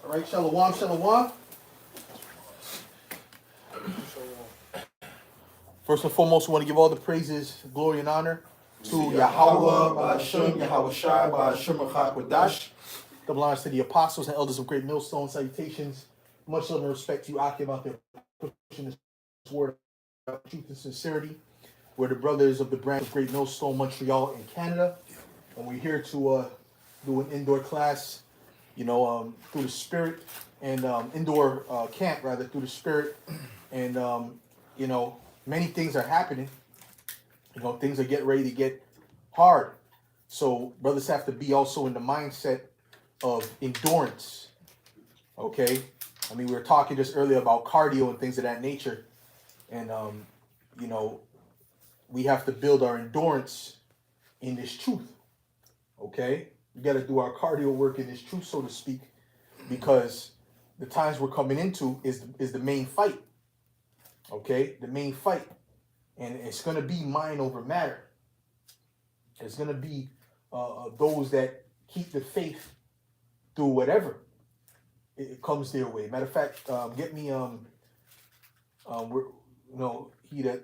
All right, shalom, shalom. First and foremost, we want to give all the praises, glory, and honor to Yahweh, Ba'ashem, Yahweh Shai, Ba'ashem, Chak the belongs to the apostles and elders of Great Millstone. Salutations. Much love and respect to you, Akim, out there pushing this word of truth and sincerity. We're the brothers of the branch of Great Millstone, Montreal, in Canada. And we're here to do an indoor class, through the spirit, and indoor camp, rather, through the spirit. And, many things are happening. Things are getting ready to get hard. So brothers have to be also in the mindset of endurance. Okay? I mean, we were talking just earlier about cardio and things of that nature. And, we have to build our endurance in this truth. Okay? We got to do our cardio work in this truth, so to speak, because the times we're coming into is the main fight. Okay? The main fight. And it's going to be mind over matter. It's going to be those that keep the faith through whatever it comes their way. Matter of fact, get me he that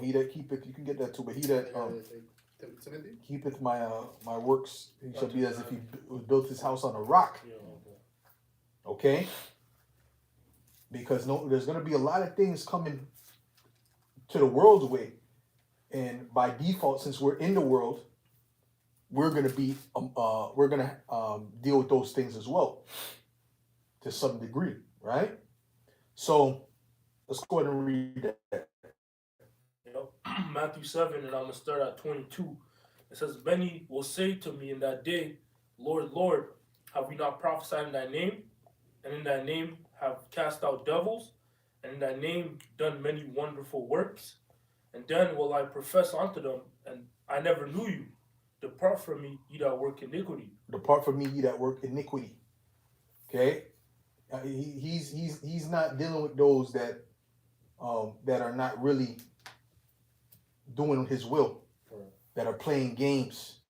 he that keepeth, you can get that too, but he that keepeth my works, he shall be as if he built his house on a rock. Okay? Because there's going to be a lot of things coming to the world's way, and by default, since we're in the world, we're going to be deal with those things as well, to some degree, right? So let's go ahead and read that. Matthew 7, and I'm going to start at 22. It says, Many will say to me in that day, Lord, Lord, have we not prophesied in thy name? And in thy name have cast out devils? And in thy name done many wonderful works? And then will I profess unto them, and I never knew you. Depart from me, ye that work iniquity. Depart from me, ye that work iniquity. Okay? He's not dealing with those that are not really doing his will, that are playing games.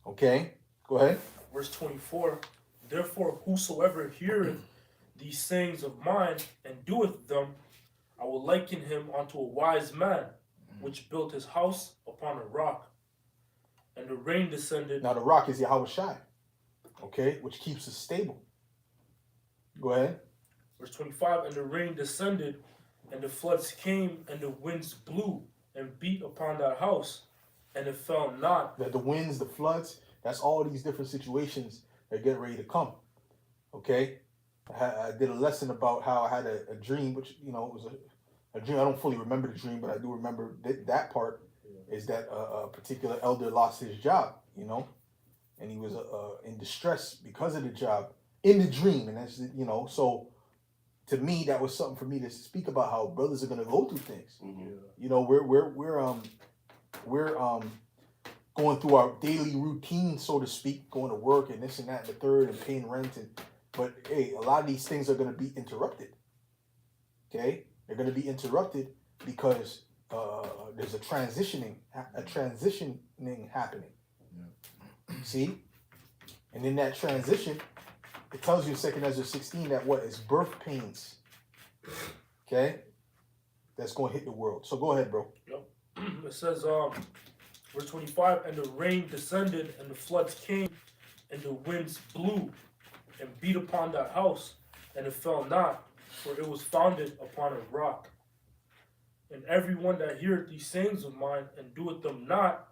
Okay? Go ahead. Verse 24, Therefore whosoever heareth these sayings of mine and doeth them, I will liken him unto a wise man, which built his house upon a rock. And the rain descended. Now the rock is Yahweh Shai, okay, which keeps us stable. Go ahead. Verse 25, And the rain descended, and the floods came, and the winds blew, and beat upon that house, and it fell not. That the winds, the floods, that's all these different situations that get ready to come. Okay? I did a lesson about how I had a dream, which, it was a dream. I don't fully remember the dream, but I do remember that part is that a particular elder lost his job, and he was in distress because of the job in the dream. And that's, so to me, that was something for me to speak about how brothers are going to go through things. Mm-hmm. We're going through our daily routine, so to speak, going to work and this and that and the third and paying rent. But hey, a lot of these things are going to be interrupted. Okay? They're going to be interrupted because there's a transitioning happening. Yeah. See? And in that transition, it tells you in 2 Ezra 16 that what is birth pains. Okay? That's going to hit the world. So go ahead, bro. Yep. It says, verse 25, And the rain descended, and the floods came, and the winds blew, and beat upon that house, and it fell not, for it was founded upon a rock. And everyone that heareth these sayings of mine, and doeth them not,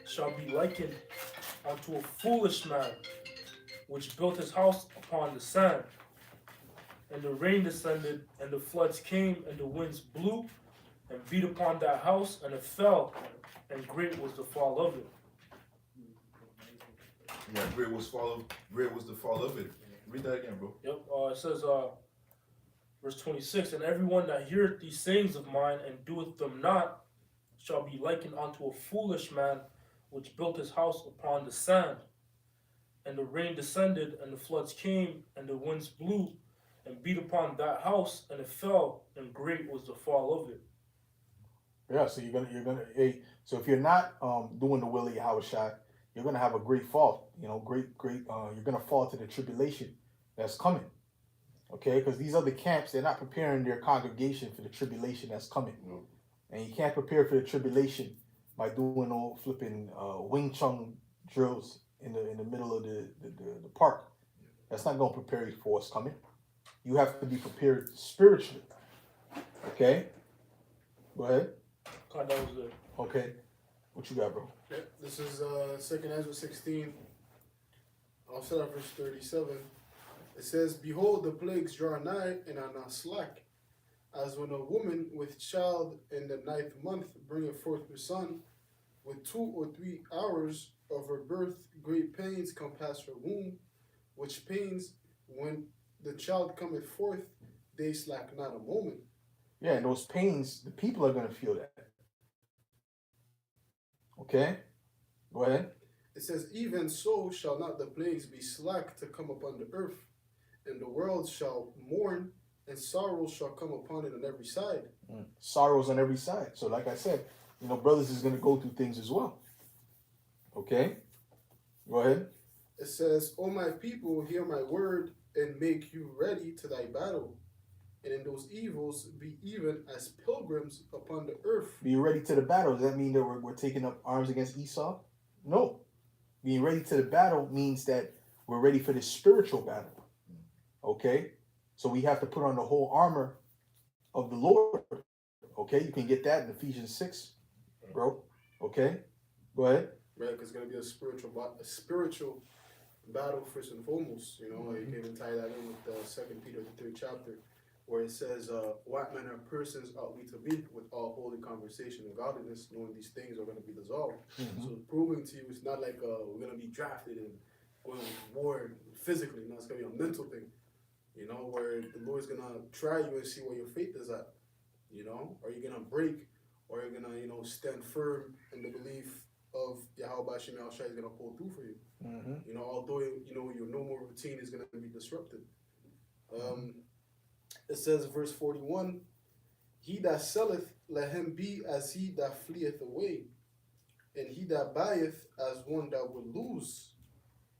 shall be likened unto a foolish man, which built his house upon the sand. And the rain descended, and the floods came, and the winds blew, and beat upon that house, and it fell, and great was the fall of it. Yeah, great was the fall of it. Read that again, bro. Yep. It says, verse 26, And everyone that heareth these sayings of mine, and doeth them not, shall be likened unto a foolish man, which built his house upon the sand. And the rain descended, and the floods came, and the winds blew, and beat upon that house, and it fell, and great was the fall of it. Yeah, so you're gonna. Hey, so if you're not doing the will of Yahweh Shai, you're gonna have a great fall. You know, you're gonna fall to the tribulation that's coming. Okay, because these other camps, they're not preparing their congregation for the tribulation that's coming. No. And you can't prepare for the tribulation by doing all flipping Wing Chun drills in the middle of the park. That's not going to prepare you for what's coming. You have to be prepared spiritually. Okay? Go ahead. God, that was good. Okay. What you got, bro? Yeah, this is 2nd Ezra 16. I'll start at verse 37. It says, Behold, the plagues draw nigh and are not slack, as when a woman with child in the 9th month bringeth forth her son, with 2 or 3 hours of her birth, great pains compass her womb, which pains, when the child cometh forth, they slack not a moment. Yeah, and those pains, the people are going to feel that. Okay? Go ahead. It says, Even so shall not the plagues be slack to come upon the earth, and the world shall mourn, and sorrow shall come upon it on every side. Sorrows on every side. So like I said, you know, brothers is going to go through things as well. Okay? Go ahead. It says, O my people, hear my word, and make you ready to thy battle. And in those evils, be even as pilgrims upon the earth. Be ready to the battle. Does that mean that we're taking up arms against Esau? No. Being ready to the battle means that we're ready for the spiritual battle. Okay? So we have to put on the whole armor of the Lord. Okay? You can get that in Ephesians 6, bro. Okay? Go ahead. Right, because it's going to be a spiritual battle first and foremost. You know, you can even tie that in with 2 Peter, the 3rd chapter, where it says, what manner of persons ought we to be with all holy conversation and godliness, knowing these things are going to be dissolved. So proving to you, it's not like we're going to be drafted and going to war physically. No, it's going to be a mental thing, you know, where the Lord's going to try you and see where your faith is at. You know, are you going to break, or are you going to, you know, stand firm in the belief of Yahweh Shem Yahushua is going to pull through for you. You know, although, you know, your normal routine is going to be disrupted. It says, verse 41, He that selleth, let him be as he that fleeth away, and he that buyeth as one that would lose.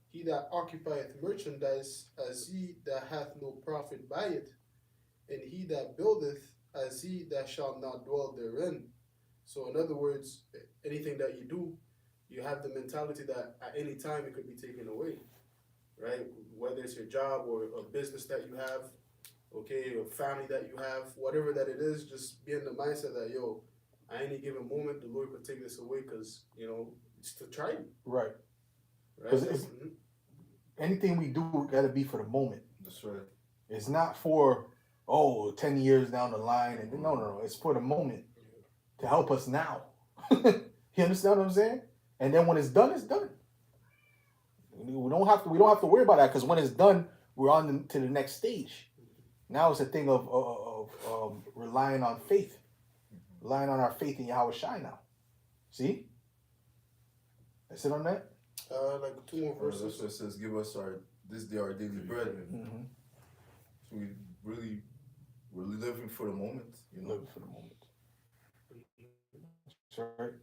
He that occupieth merchandise as he that hath no profit by it, and he that buildeth as he that shall not dwell therein. So in other words, anything that you do, you have the mentality that at any time it could be taken away, right? Whether it's your job or a business that you have, okay, or family that you have, whatever that it is, just be in the mindset that, yo, at any given moment, the Lord could take this away because, you know, it's to try you. Right. Right? 'Cause anything we do got to be for the moment. That's right. It's not for, 10 years down the line. And no. It's for the moment to help us now. You understand what I'm saying? And then when it's done, it's done. We don't have to worry about that, because when it's done, we're on to the next stage. Now it's a thing of relying on faith, relying on our faith in Yahweh Shai now. See? That's it on that? Like 2 more Verse verses. it says, give us this day our daily bread. So we're living for the moment, you know. Living for the moment. That's right.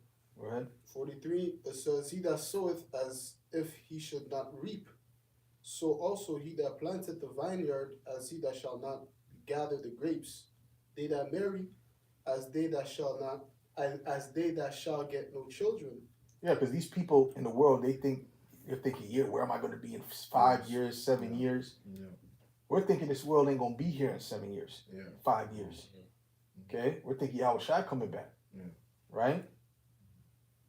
Go ahead. 43, it says, He that soweth as if he should not reap, so also he that planteth the vineyard as he that shall not gather the grapes. They that marry as they that shall not, as they that shall get no children. Yeah, because these people in the world, they're thinking, yeah, where am I going to be in 5 years, 7 years? Yeah. We're thinking this world ain't going to be here in 7 years, 5 years. Okay? We're thinking Yahweh Shai coming back. Right?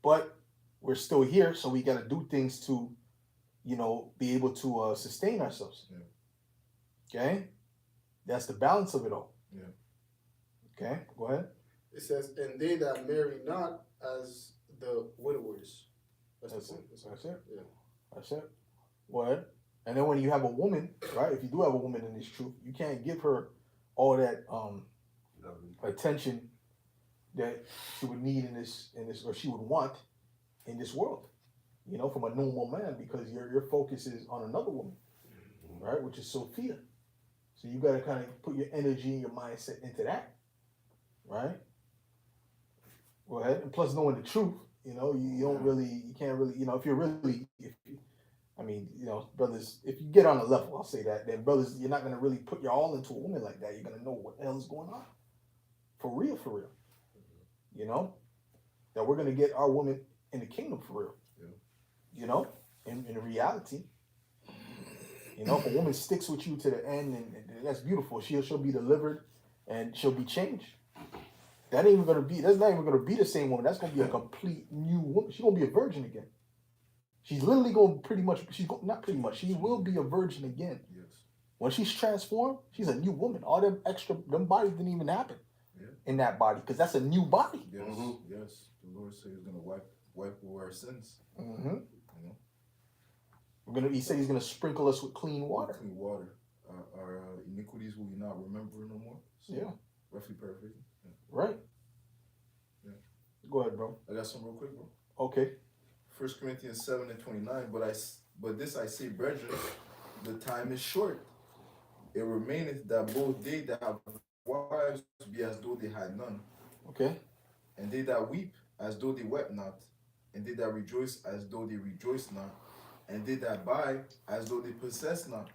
But we're still here, so we got to do things to, you know, be able to sustain ourselves. Okay? That's the balance of it all. Okay? Go ahead. It says, and they that marry not as the widowers. That's That's the it. point. That's it. Yeah. That's it. Go ahead. And then when you have a woman, right? If you do have a woman in this truth, you can't give her all that attention that she would need in this, or she would want in this world, you know, from a normal man, because your focus is on another woman, right? Which is Sophia. So you got to kind of put your energy and your mindset into that, right? Go ahead. And plus, knowing the truth, You know, you don't really, you can't really, you know, if you're really, if you, I mean, you know, brothers, if you get on a level, I'll say that, then brothers, you're not gonna really put your all into a woman like that. You're gonna know what the hell is going on, for real, for real. You know, that we're gonna get our woman in the kingdom for real. Yeah. You know, in reality. You know, if a woman sticks with you to the end, and that's beautiful. She'll be delivered, and she'll be changed. That ain't even gonna be. That's not even gonna be the same woman. That's gonna be a complete new woman. She's gonna be a virgin again. She's literally going to pretty much. Not pretty much. She will be a virgin again. Yes. When she's transformed, she's a new woman. All them extra, them bodies didn't even happen in that body because that's a new body. Yes. Yes. The Lord said He's gonna wipe away our sins. Mm-hmm. You know. He said He's gonna sprinkle us with clean water. Clean water. Our iniquities will we not remember no more. So, Yeah. Roughly paraphrasing. Yeah. Right. Yeah. Go ahead, bro. I got some real quick, bro. Okay. 1 Corinthians 7:29. But this I say, brethren, the time is short. It remaineth that both they that have wives be as though they had none, Okay. and they that weep as though they wept not, and they that rejoice as though they rejoiced not, and they that buy as though they possess not,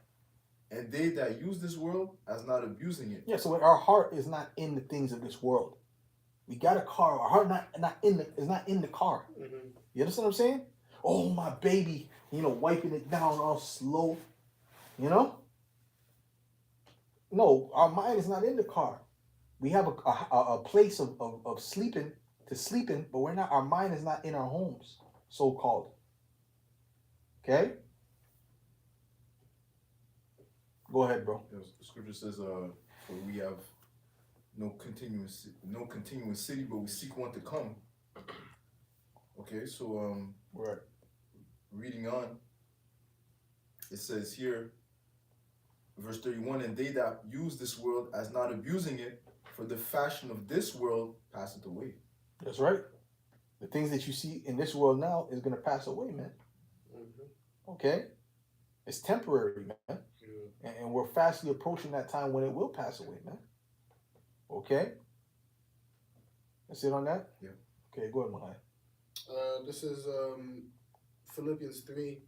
and they that use this world as not abusing it. Yeah. So our heart is not in the things of this world. We got a car. Our heart is not in the car. Mm-hmm. You understand what I'm saying? Oh, my baby, you know, wiping it down all slow, you know? No, our mind is not in the car. We have a place of sleeping to sleep in, but our mind is not in our homes, so-called. Okay? Go ahead, bro. The scripture says, for we have no continuous city, but we seek one to come. Okay, so Right. reading on, it says here, verse 31, and they that use this world as not abusing it, for the fashion of this world passeth away. That's right. The things that you see in this world now is going to pass away, man. Mm-hmm. Okay? It's temporary, man. Yeah. And we're fastly approaching that time when it will pass away, man. Okay? That's it on that? Yeah. Okay, go ahead, Mahai. This is Philippians 3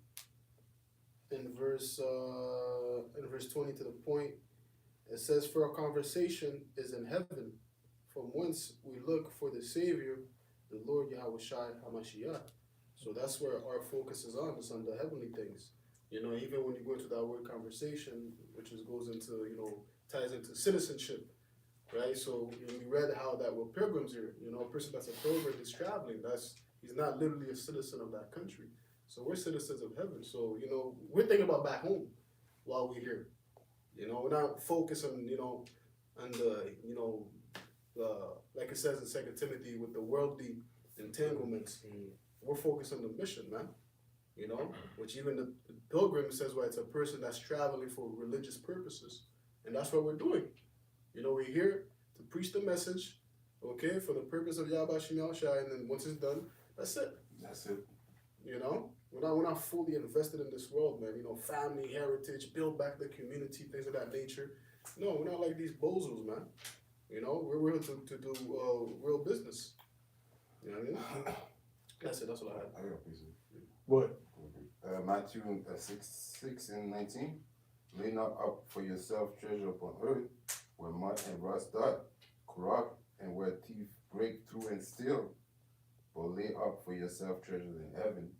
in verse 20 to the point. It says, for our conversation is in heaven, from whence we look for the Savior, the Lord Yahushua HaMashiach. So that's where our focus is on. It's on the heavenly things. You know, even when you go into that word conversation, which goes into, you know, ties into citizenship, right? So we read how that we're pilgrims here. You know, a person that's a pilgrim is traveling. He's not literally a citizen of that country. So we're citizens of heaven. So, you know, we're thinking about back home while we're here. You know, we're not focused on, you know, on the, you know, like it says in 2 Timothy, with the worldly entanglements. We're focused on the mission, man. You know, which even the pilgrim says, well, it's a person that's traveling for religious purposes. And that's what we're doing. You know, we're here to preach the message, okay, for the purpose of Yahweh Shem Shai, and then once it's done, that's it. That's it. You know, we're not fully invested in this world, man. You know, family, heritage, build back the community, things of that nature. No, we're not like these bozos, man. You know, we're here to do real business. You know what I mean? That's it. That's all I had. I got a piece of What? Matthew 6 and 19. Lay not up for yourself treasure upon earth, where moth and rust doth corrupt, and where thief break through and steal. But lay up for yourself treasures in heaven,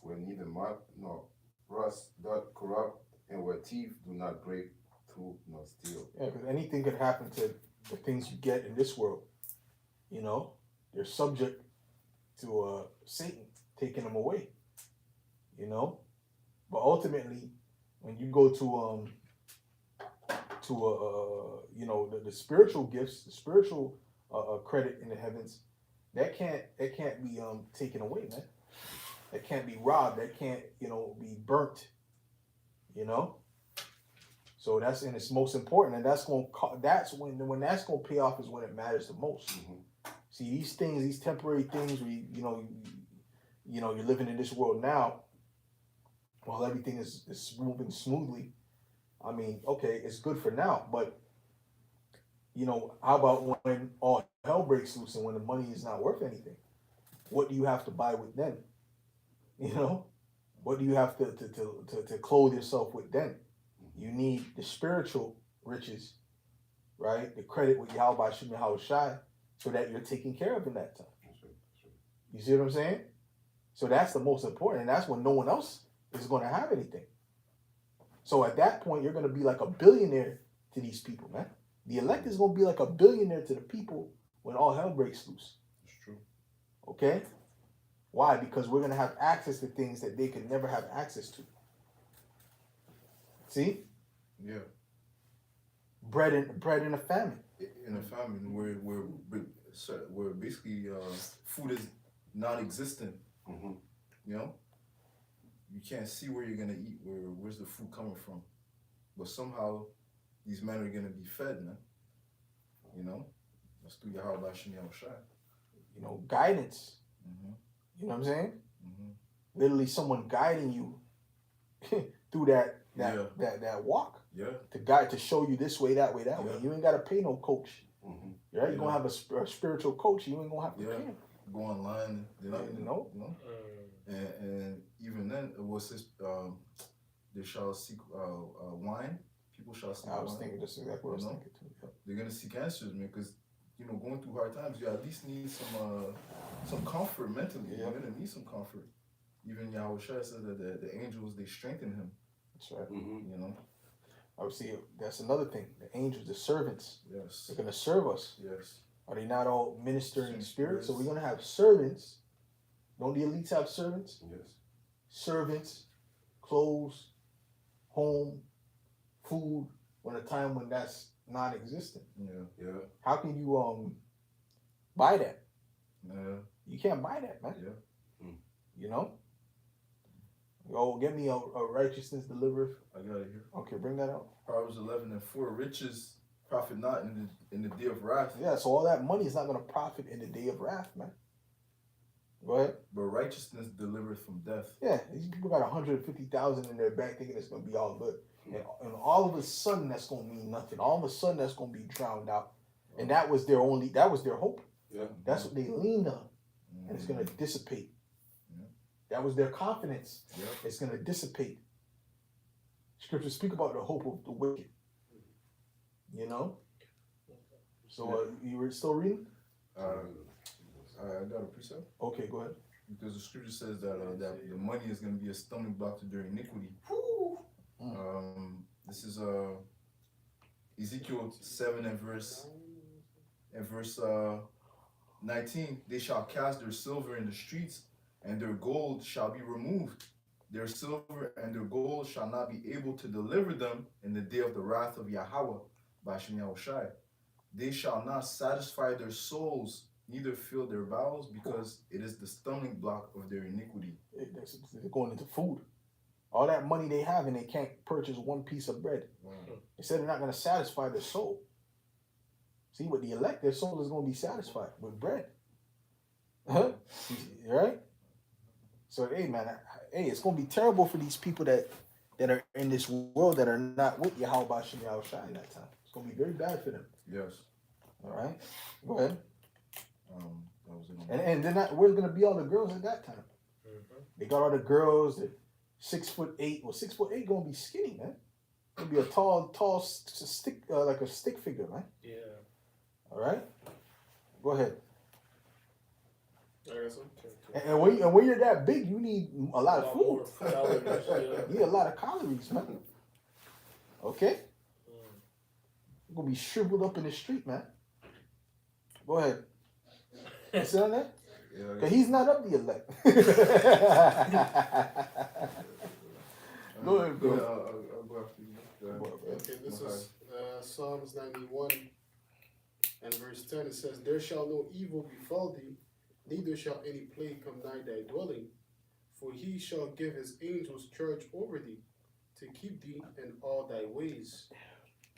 where neither moth nor rust doth corrupt, and where thieves do not break through nor steal. Yeah, because anything could happen to the things you get in this world. You know, they're subject to Satan taking them away. You know, but ultimately, when you go to you know, the spiritual gifts, the spiritual credit in the heavens, that can't be taken away, man. That can't be robbed. That can't, you know, be burnt. You know. So and it's most important, and that's when that's gonna pay off is when it matters the most. Mm-hmm. See, these things, these temporary things, where you're living in this world now. While everything is moving smoothly, I mean, okay, it's good for now, but you know, how about when all hell breaks loose and when the money is not worth anything? what do you have to buy with then? You know, what do you have to clothe yourself with then? You need the spiritual riches, right? The credit with Yahweh Shem Yahweh Shai, so that you're taken care of in that time. You see what I'm saying? So that's the most important, and that's when no one else is going to have anything. So at that point, you're going to be like a billionaire to these people, man. The elect is going to be like a billionaire to the people when all hell breaks loose. It's true. Okay? Why? Because we're going to have access to things that they could never have access to. See? Yeah. Bread in a famine. In a famine where basically food is non-existent. Mm-hmm. You know, you can't see where you're gonna eat. Where's the food coming from? But somehow these men are gonna be fed, man. You know, that's through Yahweh Hashem Shai. You know, guidance. Mm-hmm. You know what I'm saying? Mm-hmm. Literally, someone guiding you through that walk. Yeah. To show you this way, that way, that way. You ain't gotta pay no coach. Mm-hmm. Right? You're gonna have a spiritual coach. You ain't gonna have to pay him. Go online. You know. And even then, it was this. They shall seek wine. People shall seek wine. I was thinking just exactly what I was thinking too. Yeah. They're gonna seek answers, man, because going through hard times, you at least need some comfort mentally. Yeah. You're gonna need some comfort. Even Yahweh Shai said that the angels, they strengthen him. That's right. Mm-hmm. You know. Obviously, that's another thing. The angels, the servants, Yes. they're gonna serve us. Yes. Are they not all ministering spirits? So Yes. we're gonna have servants. Don't the elites have servants? Yes. Servants, clothes, home, food. When a time when that's non-existent. Yeah. Yeah. How can you buy that? Yeah. You can't buy that, man. Yeah. You know. Oh, get me a righteousness deliverer. I got it here. Okay, bring that out. Proverbs 11:4. Riches profit not in the day of wrath. Yeah, so all that money is not gonna profit in the day of wrath, man. Go ahead. But righteousness delivereth from death. Yeah, these people got 150,000 in their bank thinking it's gonna be all good, and all of a sudden that's gonna mean nothing. All of a sudden that's gonna be drowned out, and that was their hope. Yeah. That's what they leaned on, and it's gonna dissipate. Yeah. That was their confidence. Yeah. It's gonna dissipate. Scriptures speak about the hope of the wicked. You know. So you were still reading? I got a precept. Okay, go ahead. Because the scripture says that the money is going to be a stumbling block to their iniquity. This is Ezekiel 7 and verse 19. They shall cast their silver in the streets, and their gold shall be removed. Their silver and their gold shall not be able to deliver them in the day of the wrath of Yahweh by Shem Yahweh Shai. They shall not satisfy their souls, neither fill their bowels, because it is the stumbling block of their iniquity. They're going into food. All that money they have and they can't purchase one piece of bread. They said they're not going to satisfy their soul. See, with the elect, their soul is going to be satisfied with bread. Right? So, hey, man, it's going to be terrible for these people that are in this world that are not with Yahweh Shem Yahweh Shai in that time. It's going to be very bad for them. Yes. All right? Go ahead. That was it. And they're not, where's going to be all the girls at that time? Mm-hmm. They got all the girls that 6'8". Well, 6'8" gonna be skinny, man. Gonna be a tall stick, like a stick figure, man. Yeah. All right. Go ahead. I guess so. And when you're that big, you need a lot of food. More calories, yeah. You need a lot of calories, man. Okay. You're gonna be shriveled up in the street, man. Go ahead. You see on that? Yeah, Cause he's not of the elect. Go ahead, bro. I'll go after you. Okay, this is Psalms 91 and verse 10. It says, "There shall no evil befall thee, neither shall any plague come nigh thy dwelling. For he shall give his angels charge over thee, to keep thee in all thy ways.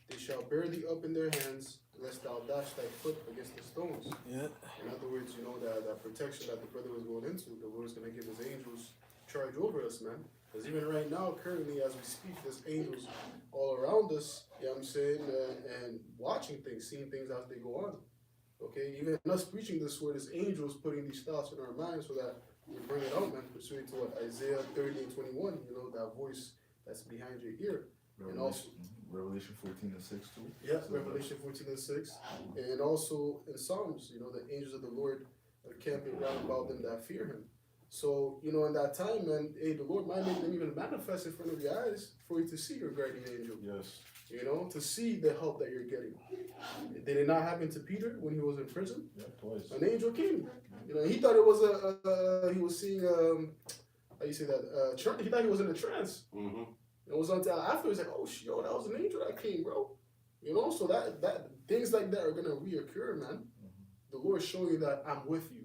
They shall bear thee up in their hands, lest thou dash thy foot against the stones." Yeah. In other words, you know that protection that the brother was going into, the Lord is going to give his angels charge over us, man. Because even right now, currently, as we speak, there's angels all around us, you know what I'm saying, and watching things, seeing things as they go on. Okay, even us preaching this word is angels putting these thoughts in our minds so that we bring it out, man, pursuant to what Isaiah 30 and 21, that voice that's behind your ear. And also, Revelation 14 and 6 too. yeah, Revelation 14 and 6. And also in Psalms, the angels of the Lord are camping round about them that fear him. So, in that time, man, hey, the Lord might make them even manifest in front of your eyes for you to see your guardian angel. Yes. To see the help that you're getting. Did it not happen to Peter when he was in prison? Yeah, twice. An angel came. He thought it was he was seeing, how you say that, he thought he was in a trance. Mm-hmm. It was until after he's like, oh, yo, that was an angel that came, bro. So that things like that are going to reoccur, man. The Lord showing you that I'm with you.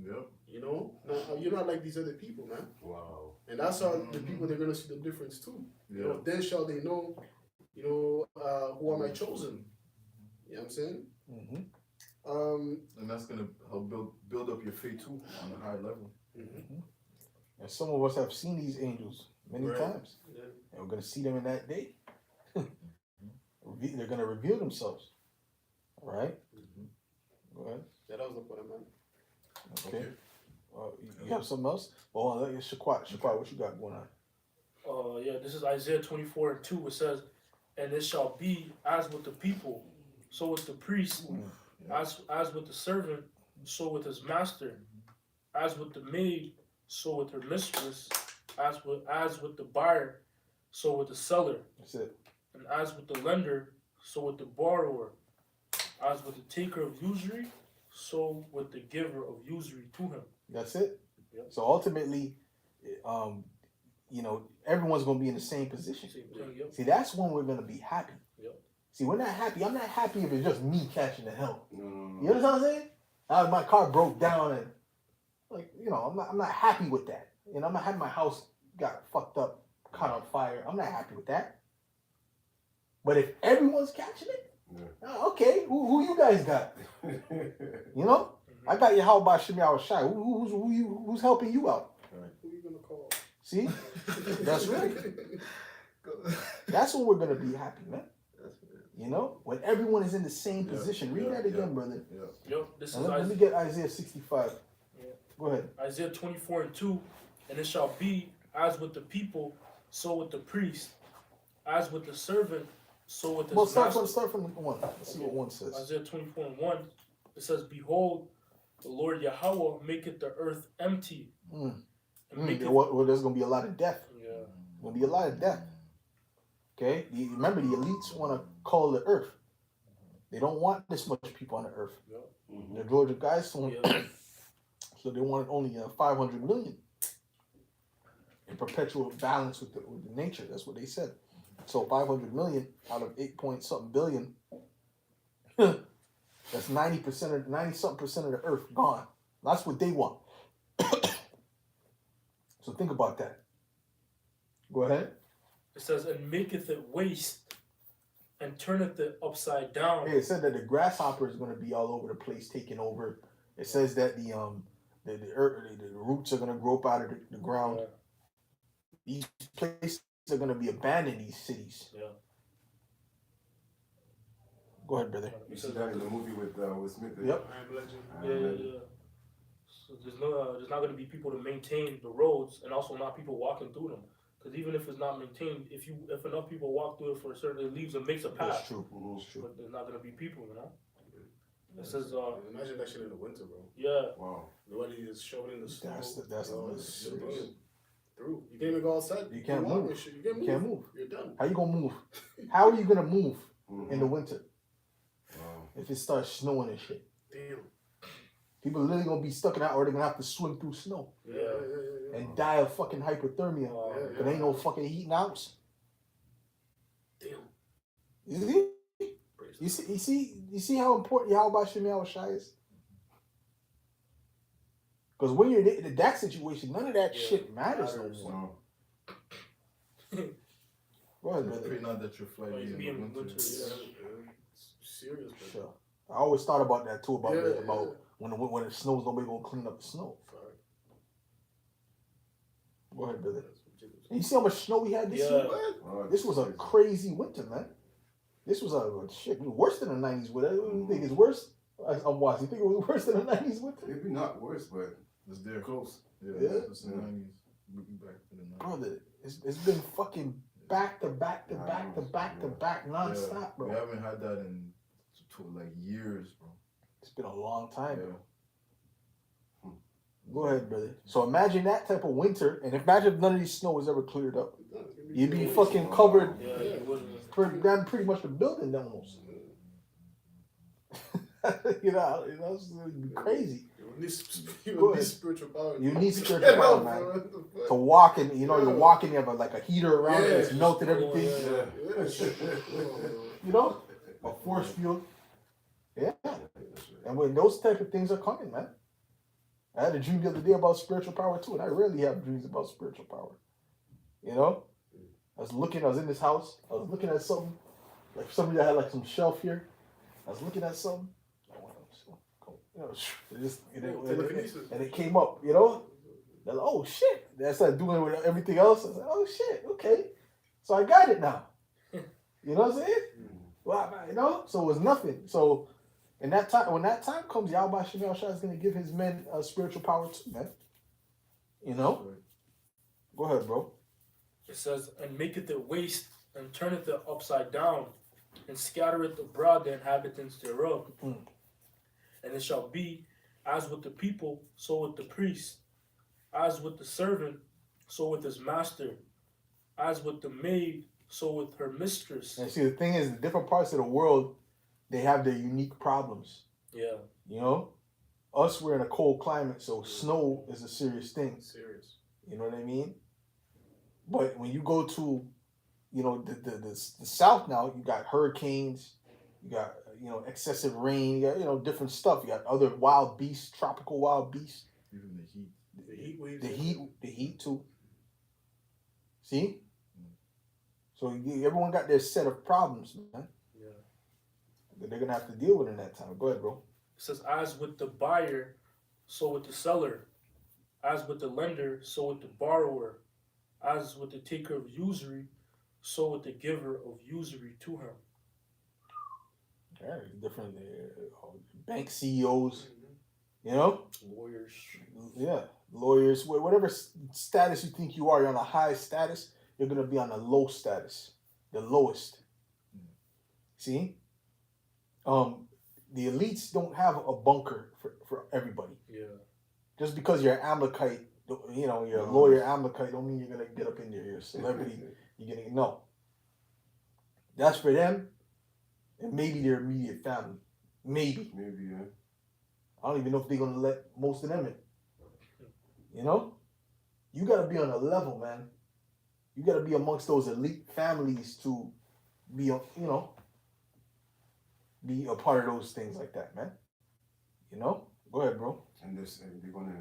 Yep. Now, you're not like these other people, man. Wow. And that's how the people, they're going to see the difference too. Yeah. Then shall they know, who am I chosen? You know what I'm saying? And that's gonna help build up your faith too on a high level. And some of us have seen these angels many Right. times. Yeah. And we're going to see them in that day. They're going to reveal themselves. All right? Go ahead. Yeah, that was the point, man. Okay. You have something else? Oh, Shaquat, what you got going on? Yeah, this is Isaiah 24 and 2. It says, and it shall be as with the people, so with the priest, as with the servant, so with his master, as with the maid, so with her mistress, as with the buyer, so with the seller, That's it. and as with the lender, so with the borrower, as with the taker of usury, so with the giver of usury to him. That's it. Yep. So ultimately, everyone's going to be in the same position. Same thing, yep. See, that's when we're going to be happy. Yep. See, we're not happy. I'm not happy if it's just me catching the help. No. You understand what I'm saying? My car broke down and, I'm not happy with that. I'm not happy my house got fucked up, caught on fire. I'm not happy with that. But if everyone's catching it, okay, who you guys got? I got your how about Shemi Awashai. Who's helping you out? Who you gonna call? See? That's right. That's when we're gonna be happy, man. When everyone is in the same position. Read that again, brother. Yep, this is And let me get Isaiah 65. Yeah. Go ahead. Isaiah 24 and 2, and it shall be as with the people, so with the priest, as with the servant, so with his Well, master. start from 1. Let's see what 1 says. Isaiah 24 and 1, it says, behold, the Lord Yahweh maketh the earth empty. And maketh, There's gonna be a lot of death. yeah. Gonna be a lot of death. Okay? Remember, the elites want to call the earth. They don't want this much people on the earth. Yeah. The Georgia guys, so Yeah. they want only 500 million in perpetual balance with the nature. That's what they said. So 500 million out of 8 point something billion. That's 90% of the earth gone. That's what they want. So think about that. Go ahead. It says, and maketh it waste, and turneth it upside down. Hey, it said that the grasshopper is going to be all over the place, taking over. It says that the roots are going to grow up out of the ground. Yeah. These places are going to be abandoned. These cities. Yeah. Go ahead, brother. You see that in the movie with Will Smith? Yep. I am legend. Yeah. So there's not going to be people to maintain the roads, and also not people walking through them. Because even if it's not maintained, if enough people walk through it for a certain, it leaves and makes a path. That's true. That's true. But there's not going to be people, It says, Imagine that shit in the winter, bro. yeah. Wow. Nobody is shoveling the snow. That's through. You can't even go outside. You can't walk move. and shit. You Can't move. You're done. How you gonna move? How are you gonna move in the winter Wow. if it starts snowing and shit? Damn. People literally gonna be stuck in that, or they're gonna have to swim through snow Yeah. and die of fucking hypothermia. Yeah. But ain't no fucking heat in the house. Damn. You see how important Yahweh Shemi Awashai is? Because when you're in that situation, none of that shit matters no more. No. Go ahead, brother. Pray not that your flight Oh, be you in be the in winter. winter, It's serious, bro. Sure. I always thought about that too, about Yeah. when it snows, nobody gonna clean up the snow. Go ahead, brother. And you see how much snow we had this Yeah. year? Oh, This was a crazy winter, man. This was a shit worse than the 90s. What do you think is worse? I'm watching. You think it was worse than the 90s winter? Maybe not worse, but It's there. close. Yeah, Yeah. it's in the 90s. Looking back to the 90s. Brother, it's been fucking back to back to back to back to back nonstop, We bro. haven't had that in like years, bro. It's been a long time, Yeah. bro. Go ahead, brother. So imagine that type of winter, and imagine if none of these snow was ever cleared up. You'd be fucking covered Yeah, it wasn't. pretty much the building almost. you know, it's crazy. You need spiritual power. You need spiritual power, man. To walk in, you know, you're walking, you have like a heater around it, it's melted everything. You know, a force field. Yeah. And when those type of things are coming, man. I had a dream the other day about spiritual power too, and I rarely have dreams about spiritual power. You know? I was in this house, I was looking at something, like somebody that had like some shelf here. I was looking at something. You know, and it came up, you know? Like, oh shit. Then I started doing it with everything else. I was like, oh shit, okay. So I got it now. You know what I'm saying? Well, you know? So it was nothing. So when that time comes, Yahweh Shem Shah is going to give his men spiritual power too, man. You know? Go ahead, bro. It says, and maketh it waste, and turneth it upside down, and scattereth abroad the inhabitants thereof. Mm. And it shall be, as with the people, so with the priest, as with the servant, so with his master, as with the maid, so with her mistress. And see, the thing is, the different parts of the world, they have their unique problems. Yeah. You know? Us, we're in a cold climate, so snow is a serious thing. Serious. You know what I mean? But when you go to, you know, the South now, you got hurricanes, you got, you know, excessive rain, you got, you know, different stuff. You got other wild beasts, tropical wild beasts. Even the heat. The heat waves. The heat too. See? So everyone got their set of problems, man. Yeah. That they're gonna have to deal with in that time. Go ahead, bro. It says, as with the buyer, so with the seller, as with the lender, so with the borrower, as with the taker of usury, so with the giver of usury to him. Yeah, different bank CEOs, you know? Lawyers. Yeah, lawyers, whatever status you think you are, you're on a high status, you're gonna be on a low status, the lowest. See? The elites don't have a bunker for everybody. Yeah. Just because you're an Amalekite, you know, you're a lawyer Amalekite, don't mean you're gonna get up in there. You're a celebrity. You're gonna no. That's for them, and maybe their immediate family. Maybe. Maybe, yeah. I don't even know if they're gonna let most of them in. You know, you gotta be on a level, man. You gotta be amongst those elite families to be, you know, be a part of those things like that, man. You know. Go ahead, bro. And they're gonna,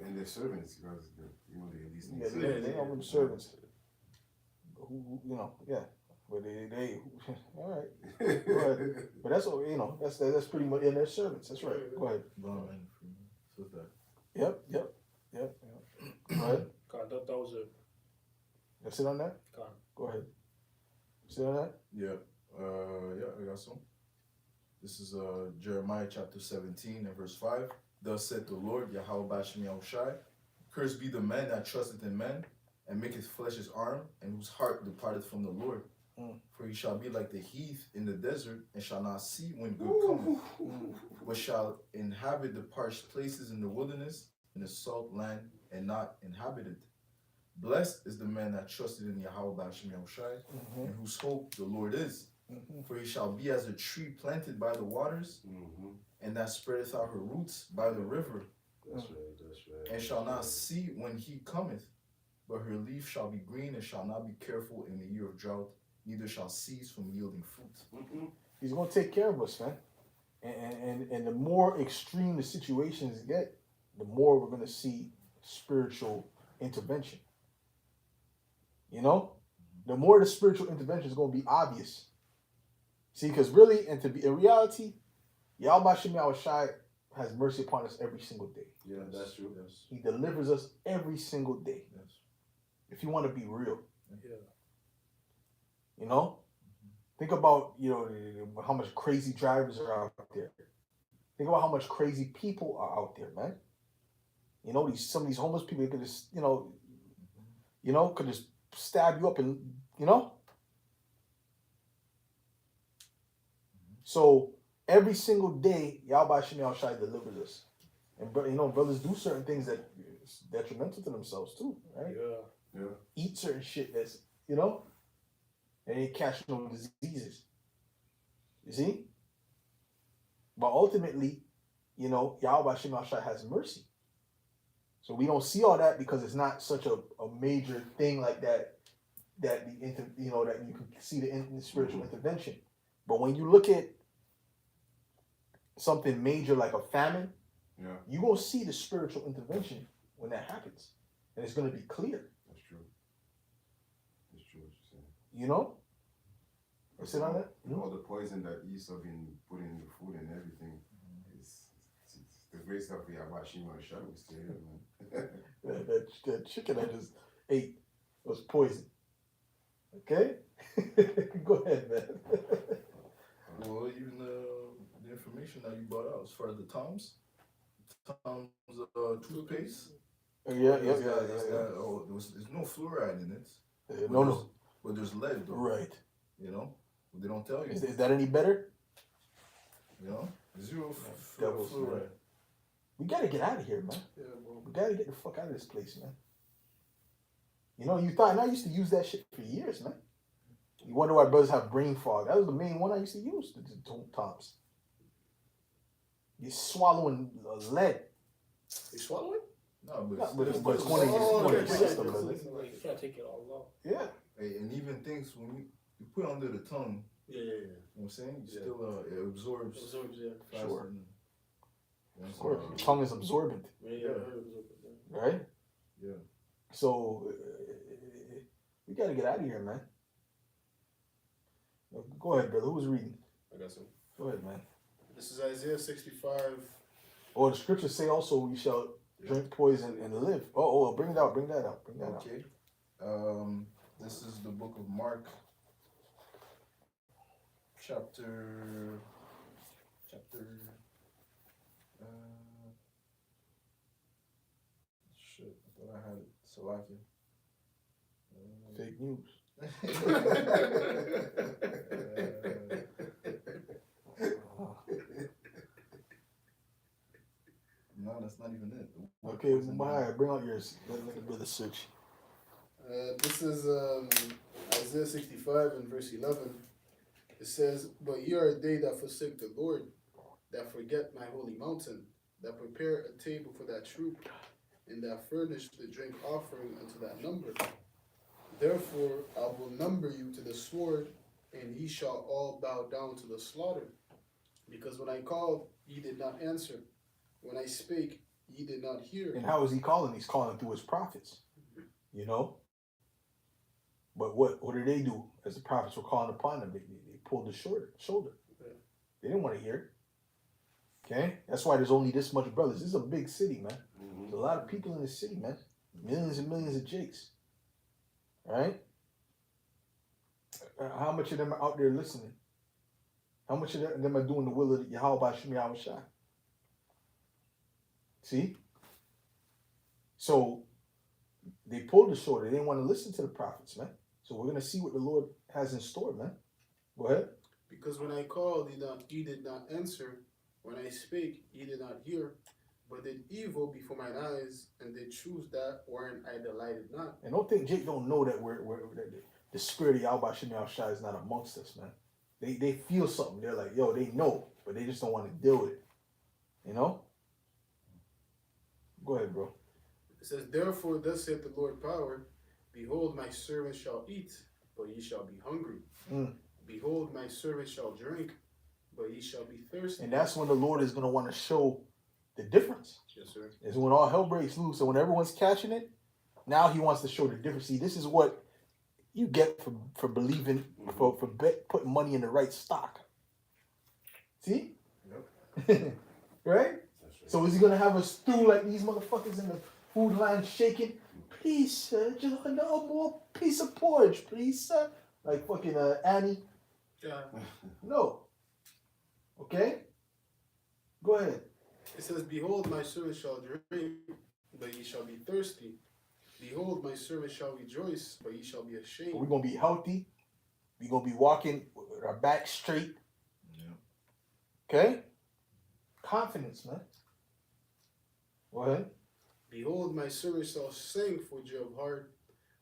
and their servants, because you know they at least need Yeah, servants. they have servants. Who, you know, yeah. But they all right. Go ahead. But that's what, you know, that's pretty much in their servants. That's right. Go ahead. Bond and free. So that. Yep. Go ahead. God, that was it. You sit on that? God. Go ahead. Sit on that? Yeah. I got some. This is Jeremiah chapter 17 and verse 5. Thus said the Lord, Yahweh Bashem Yahushai, cursed be the man that trusteth in men, and maketh flesh his arm, and whose heart departeth from the Lord. For he shall be like the heath in the desert, and shall not see when good cometh, but shall inhabit the parched places in the wilderness, in the salt land, and not inhabited. Blessed is the man that trusted in Yahweh Bashem Yahushai, and whose hope the Lord is. For he shall be as a tree planted by the waters, and that spreadeth out her roots by the river. That's right. And shall not see when he cometh, but her leaf shall be green, and shall not be careful in the year of drought, neither shall cease from yielding fruit. He's gonna take care of us, man. And the more extreme the situations get, the more we're gonna see spiritual intervention. You know, the more the spiritual intervention is gonna be obvious. See, because really, and to be in reality, Yahweh Shem Yahushai has mercy upon us every single day. Yeah, that's true. Yes. He delivers us every single day. Yes. If you want to be real, Yeah. you know, think about, you know, how much crazy drivers are out there. Think about how much crazy people are out there, man. You know, some of these homeless people could just, could just stab you up and, you know. So every single day, Yahweh Shem Yahushai delivers us. And brothers do certain things that is detrimental to themselves too, right? Yeah. Eat certain shit that's, and they catch no diseases. You see? But ultimately, Yahweh Shem Yahushai has mercy. So we don't see all that because it's not such a major thing like that that you can see the spiritual intervention. But when you look at something major like a famine, you're going to see the spiritual intervention when that happens. And it's going to be clear. That's true. That's true what you're saying. You know? What's it on that? All the poison that Esau been putting in the food and everything is the grace of the Abashima Shah was still here, man. that chicken I just ate was poison. Okay? Go ahead, man. Well, even the information that you brought out as far as the Tom's toothpaste. Yeah. Oh, there's no fluoride in it. No. But there's lead, though. Right. You know? They don't tell you. Is that any better? You know? Zero Devil's fluoride. We gotta get out of here, man. Yeah, bro. We gotta get the fuck out of this place, man. You thought, and I used to use that shit for years, man. You wonder why brothers have brain fog. That was the main one I used to use, the Toms. You're swallowing lead. You swallow it? No, But it's one of your system, brother. You can't take it all out. Yeah. And even things when you put it under the tongue, Yeah. you know what I'm saying? You still it absorbs Yeah. faster Sure. than, Of course. Your tongue is absorbent, Yeah. right? Yeah. So we gotta get out of here, man. Go ahead, brother. Who was reading? I got some. Go ahead, man. This is Isaiah 65. Or the scriptures say also we shall drink poison and live. Oh, bring it out. Bring that out. Okay. This is the book of Mark, chapter. Shit, I thought I had it. Salakia. Fake news. No, that's not even it. Okay, bring out yours. Let the brother search. This is Isaiah 65 and verse 11. It says, "But ye are they that forsake the Lord, that forget my holy mountain, that prepare a table for that troop, and that furnish the drink offering unto that number. Therefore I will number you to the sword, and ye shall all bow down to the slaughter. Because when I called, ye did not answer. When I spake, ye did not hear." And how is he calling? He's calling through his prophets. But what did they do as the prophets were calling upon them? They pulled the shoulder. They didn't want to hear it. Okay? That's why there's only this much brothers. This is a big city, man. There's a lot of people in this city, man. Millions and millions of Jakes. Right? How much of them are out there listening? How much of them are doing the will of Yahweh Shem Yahushai? See? So they pulled the sword. They didn't want to listen to the prophets, man. So we're going to see what the Lord has in store, man. Go ahead. Because when I called, ye did not answer. When I spake, ye did not hear. But did evil before mine eyes, and did choose that wherein I delighted not. And don't think Jake don't know that the spirit of Yahweh Shem Yahushai is not amongst us, man. They feel something. They're like, yo, they know, but they just don't want to deal with it. You know? Go ahead, bro. It says, "Therefore thus saith the Lord power, behold, my servant shall eat, but ye shall be hungry. Behold, my servant shall drink, but ye shall be thirsty." And that's when the Lord is going to want to show the difference. Yes, sir. Is when all hell breaks loose. So when everyone's catching it, now he wants to show the difference. See, this is what you get for believing, for putting money in the right stock. See? Yep. Right? So is he gonna have us through like these motherfuckers in the food line shaking? Please, sir, just no more piece of porridge, please, sir. Like fucking Annie. Yeah. No. Okay? Go ahead. It says, "Behold, my servant shall drink, but ye shall be thirsty. Behold, my servant shall rejoice, but ye shall be We're ashamed." gonna be healthy. We're gonna be walking with our back straight. Yeah. Okay? Confidence, man. Go ahead. "Behold, my servant shall sing for joy of heart,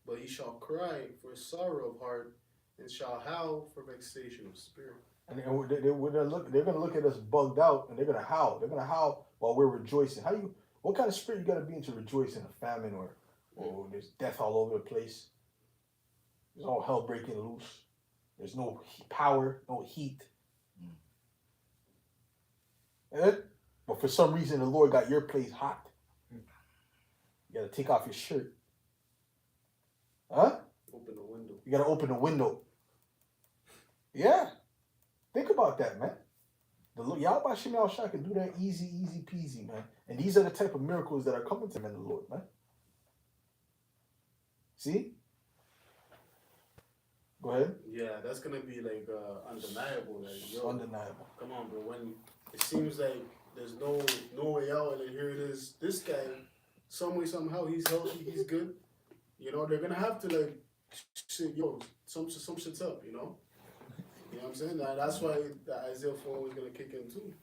but he shall cry for sorrow of heart, and shall howl for vexation of spirit." And they're gonna look at us bugged out, and they're gonna howl. They're gonna howl while we're rejoicing. What kind of spirit you gotta be in to rejoice in a famine or there's death all over the place? There's all hell breaking loose. There's no power, no heat. But for some reason, the Lord got your place hot. You gotta take off your shirt. Huh? Open the window. You gotta open the window. Yeah. Think about that, man. The Yahweh Shem Shai can do that easy peasy, man. And these are the type of miracles that are coming to men, the Lord, man. See? Go ahead. Yeah, that's gonna be like undeniable. Like, It's yo, undeniable. come on, bro. When it seems like there's no way out, and then here it is. This guy, some way somehow, he's healthy, he's good. You know, they're gonna have to like, shit, yo, some shit's up. You know. You know what I'm saying? That's why the Isaiah 4 is gonna kick in too.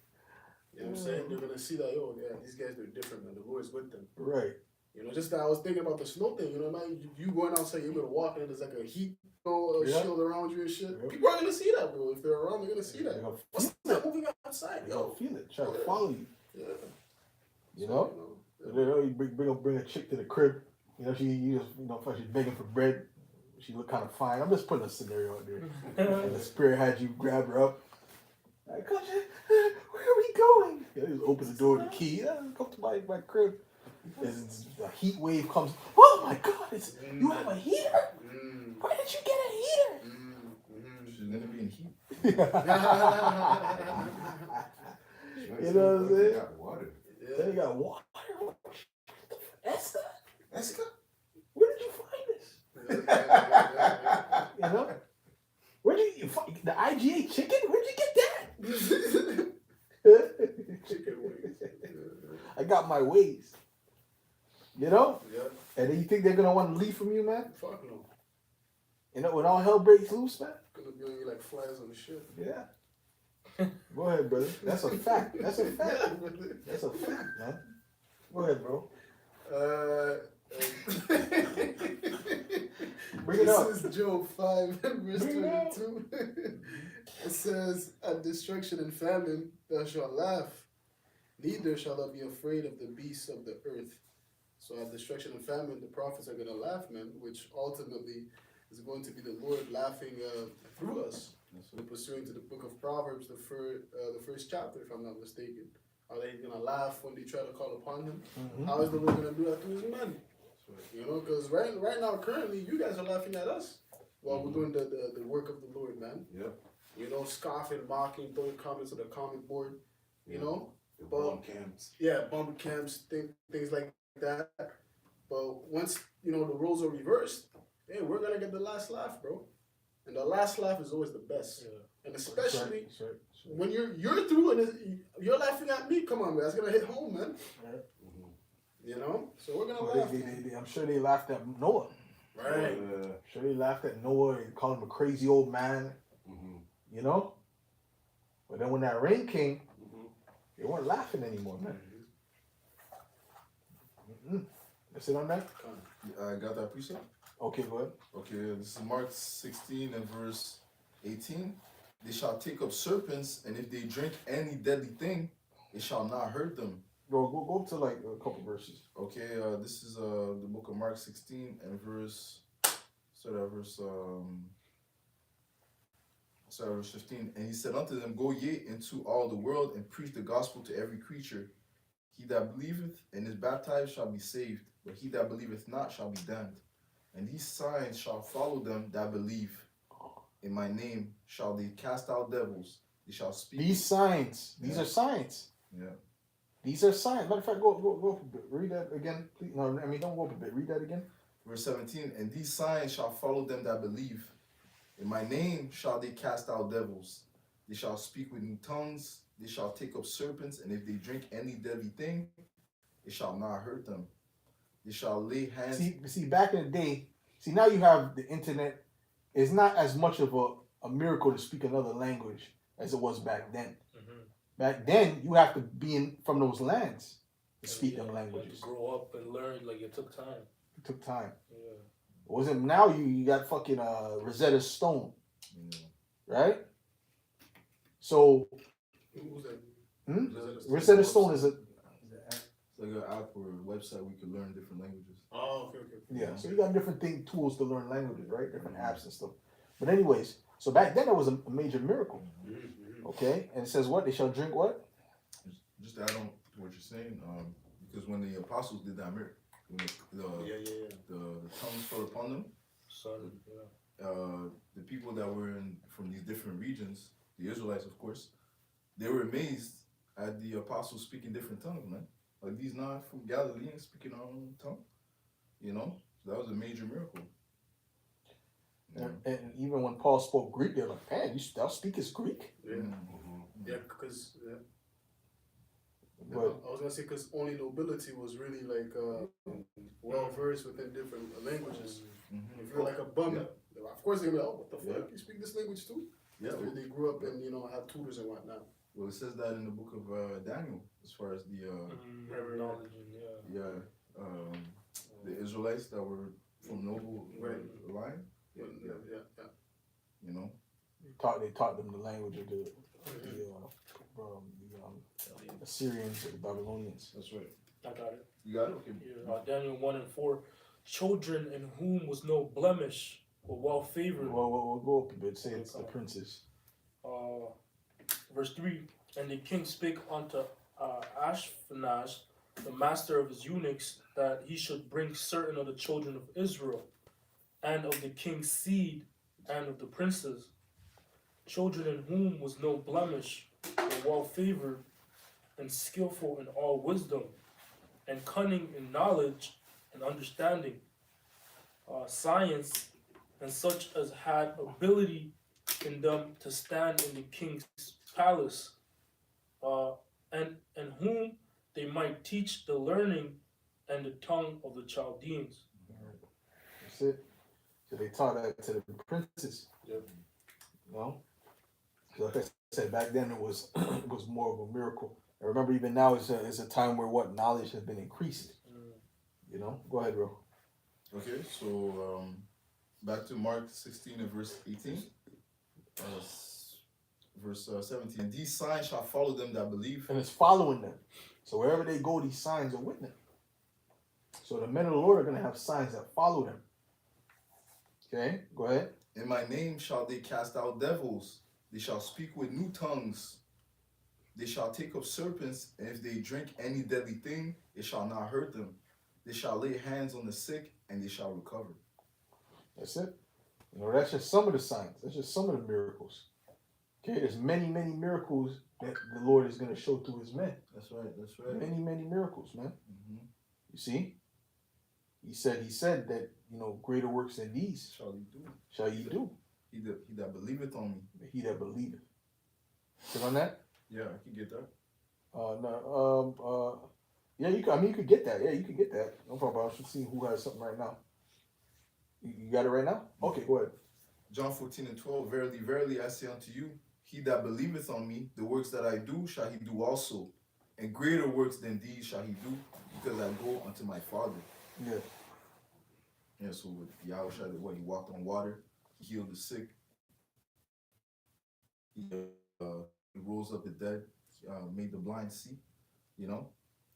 You know what I'm saying? They're gonna see that, yo, yeah, these guys are different, man. The Lord's with them. Right. You know, just that I was thinking about the snow thing. You know, man, you going outside, you're gonna walk and there's like a heat, shield around you and shit. Yep. People are gonna see that, bro. If they're around, they're gonna see that. They're gonna What's feel that it. moving outside, They're gonna yo? feel it. Try to follow you. Yeah. You know? You bring a chick to the crib. You know, she's begging for bread. She looked kind of fine. I'm just putting a scenario out there. And the spirit had you grab her up. Like, where are we going? You know, just open the door with the key. Yeah, come to my crib. A heat wave comes. Oh my God! You have a heater? Where did you get a heater? She's gonna be in heat. You know what I'm saying? Got water. Then you got water. Esther? Esther? Where did you find this? You know? Where did you find the IGA chicken? Where'd you get that? Chicken wings. I got my ways. You know? Yeah. And then you think they're gonna want to leave from you, man? Fuck no. You know, when all hell breaks loose, man? Gonna be on you like flies on the ship. Yeah. Go ahead, brother. That's a fact. That's a fact. That's a fact, man. Go ahead, bro. Bring it up. This is Job 5, verse Bring it up. 22. It says, "At destruction and famine thou shalt laugh, neither shalt thou be afraid of the beasts of the earth." So at destruction and famine, the prophets are going to laugh, man, which ultimately is going to be the Lord laughing through us. We're pursuing to the book of Proverbs, the first chapter, if I'm not mistaken. Are they going to laugh when they try to call upon him? Mm-hmm. How is the Lord going to do that through his men? You know, because right now, currently, you guys are laughing at us while we're doing the work of the Lord, man. Yep. You know, scoffing, mocking, throwing comments on the comment board, you know? The But- bomb camps. Yeah, bumper camps, things like that. But once, you know, the roles are reversed, hey, we're going to get the last laugh, bro. And the last laugh is always the best. Yeah. And especially That's right. when you're through and you're laughing at me, come on, man. That's going to hit home, man. Right. You know? So we're going to Well, laugh. I'm sure they laughed at Noah. Right. I'm sure they laughed at Noah and called him a crazy old man. You know? But then when that rain came, they weren't laughing anymore, man. That's it on that? I got that precept? Okay, go ahead. Okay, this is Mark 16 and verse 18. They shall take up serpents, and if they drink any deadly thing, it shall not hurt them. Go up to like a couple verses. Okay, this is the book of Mark 16 and verse 15. And he said unto them, Go ye into all the world and preach the gospel to every creature. He that believeth and is baptized shall be saved, but he that believeth not shall be damned. And these signs shall follow them that believe. In my name shall they cast out devils. They shall speak. These signs. These are signs. Yeah. These are signs. Matter of fact, go up a bit. Read that again, please. No, I mean, don't go up a bit. Read that again. Verse 17. And these signs shall follow them that believe. In my name shall they cast out devils. They shall speak with new tongues. they shall take up serpents, and if they drink any deadly thing, it shall not hurt them. They shall lay hands. See, back in the day, now you have the internet. It's not as much of a miracle to speak another language as it was back then. Mm-hmm. Back then, you have to be from those lands to speak them You languages. had to grow up and learn, like it took time. It took time. Yeah. It wasn't now you got fucking Rosetta Stone, right? So Who's that? Rosetta Stone is a It's like an app or a website where you can learn different languages. Oh, okay. yeah. So you got different tools to learn languages, right? Different apps and stuff. But anyways, so back then that was a major miracle. Okay, and it says what? They shall drink what? Just to add on to what you're saying, because when the apostles did that miracle, when the tongues fell upon them, Son, yeah. the people that were from these different regions, the Israelites, of course, they were amazed at the apostles speaking different tongues, man. Like these not from Galileans speaking our own tongue, you know. So that was a major miracle. And even when Paul spoke Greek, they're like, "Man, thou speakest Greek?" Yeah. Mm-hmm. Yeah, because But I was gonna say because only nobility was really like well versed within different languages. Mm-hmm. If you're like a bum, of course they're gonna be like, oh, what the fuck? You speak this language too? Yeah. So they grew up and have tutors and whatnot. Well, it says that in the book of Daniel, as far as the Knowledge, yeah. the Israelites that were from noble line, you know. they taught them the language of the Assyrians or the Babylonians. That's right. I got it. You got it? Okay. Yeah, Daniel 1:4. Children in whom was no blemish or well favored. Well, we'll go up a bit. Say it's the princes. Verse 3. And the king spake unto Ashpenaz, the master of his eunuchs, that he should bring certain of the children of Israel, and of the king's seed, and of the princes, children in whom was no blemish, or well favored, and skillful in all wisdom, and cunning in knowledge and understanding, science, and such as had ability in them to stand in the king's palace, and whom they might teach the learning and the tongue of the Chaldeans. That's it. So they taught that to the princes. Yep. You know? So like I said, back then it was it was more of a miracle. I remember even now is a time where knowledge has been increased. You know? Go ahead, bro. Okay, so back to Mark 16 and verse 18. Verse 17. And these signs shall follow them that believe. And it's following them. So wherever they go, these signs are with them. So the men of the Lord are going to have signs that follow them. Okay, go ahead. In my name shall they cast out devils. They shall speak with new tongues. They shall take up serpents, and if they drink any deadly thing, it shall not hurt them. They shall lay hands on the sick, and they shall recover. That's it. You know, that's just some of the signs. That's just some of the miracles. Okay, there's many, many miracles that the Lord is going to show through his men. That's right, that's right. Many, many miracles, man. Mm-hmm. You see? He said that, greater works than these Shall ye do? do. He that believeth on me. He that believeth. Sit on that? Yeah, I can get that. Yeah, you could get that. Yeah, you could get that. No problem. I should see who has something right now. You got it right now? Okay, go ahead. John 14 and 12. Verily, verily, I say unto you, he that believeth on me, the works that I do shall he do also. And greater works than these shall he do, because I go unto my Father. Yeah. Yeah, so with Yahushua, he walked on water, he healed the sick, he rose up the dead, made the blind see,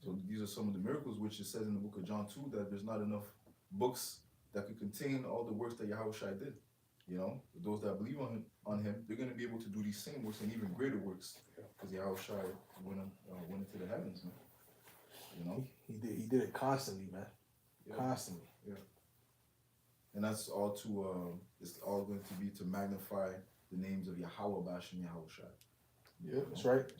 So these are some of the miracles, which it says in the book of John 2, that there's not enough books that could contain all the works that Yahushua did. Those that believe on him, they're going to be able to do these same works and even greater works, because Yahushua went into the heavens, man. He did it constantly, man. Yeah. Constantly. Yeah. And that's all it's all going to be to magnify the names of Yahweh Bashem Yahushua. Yeah, that's right.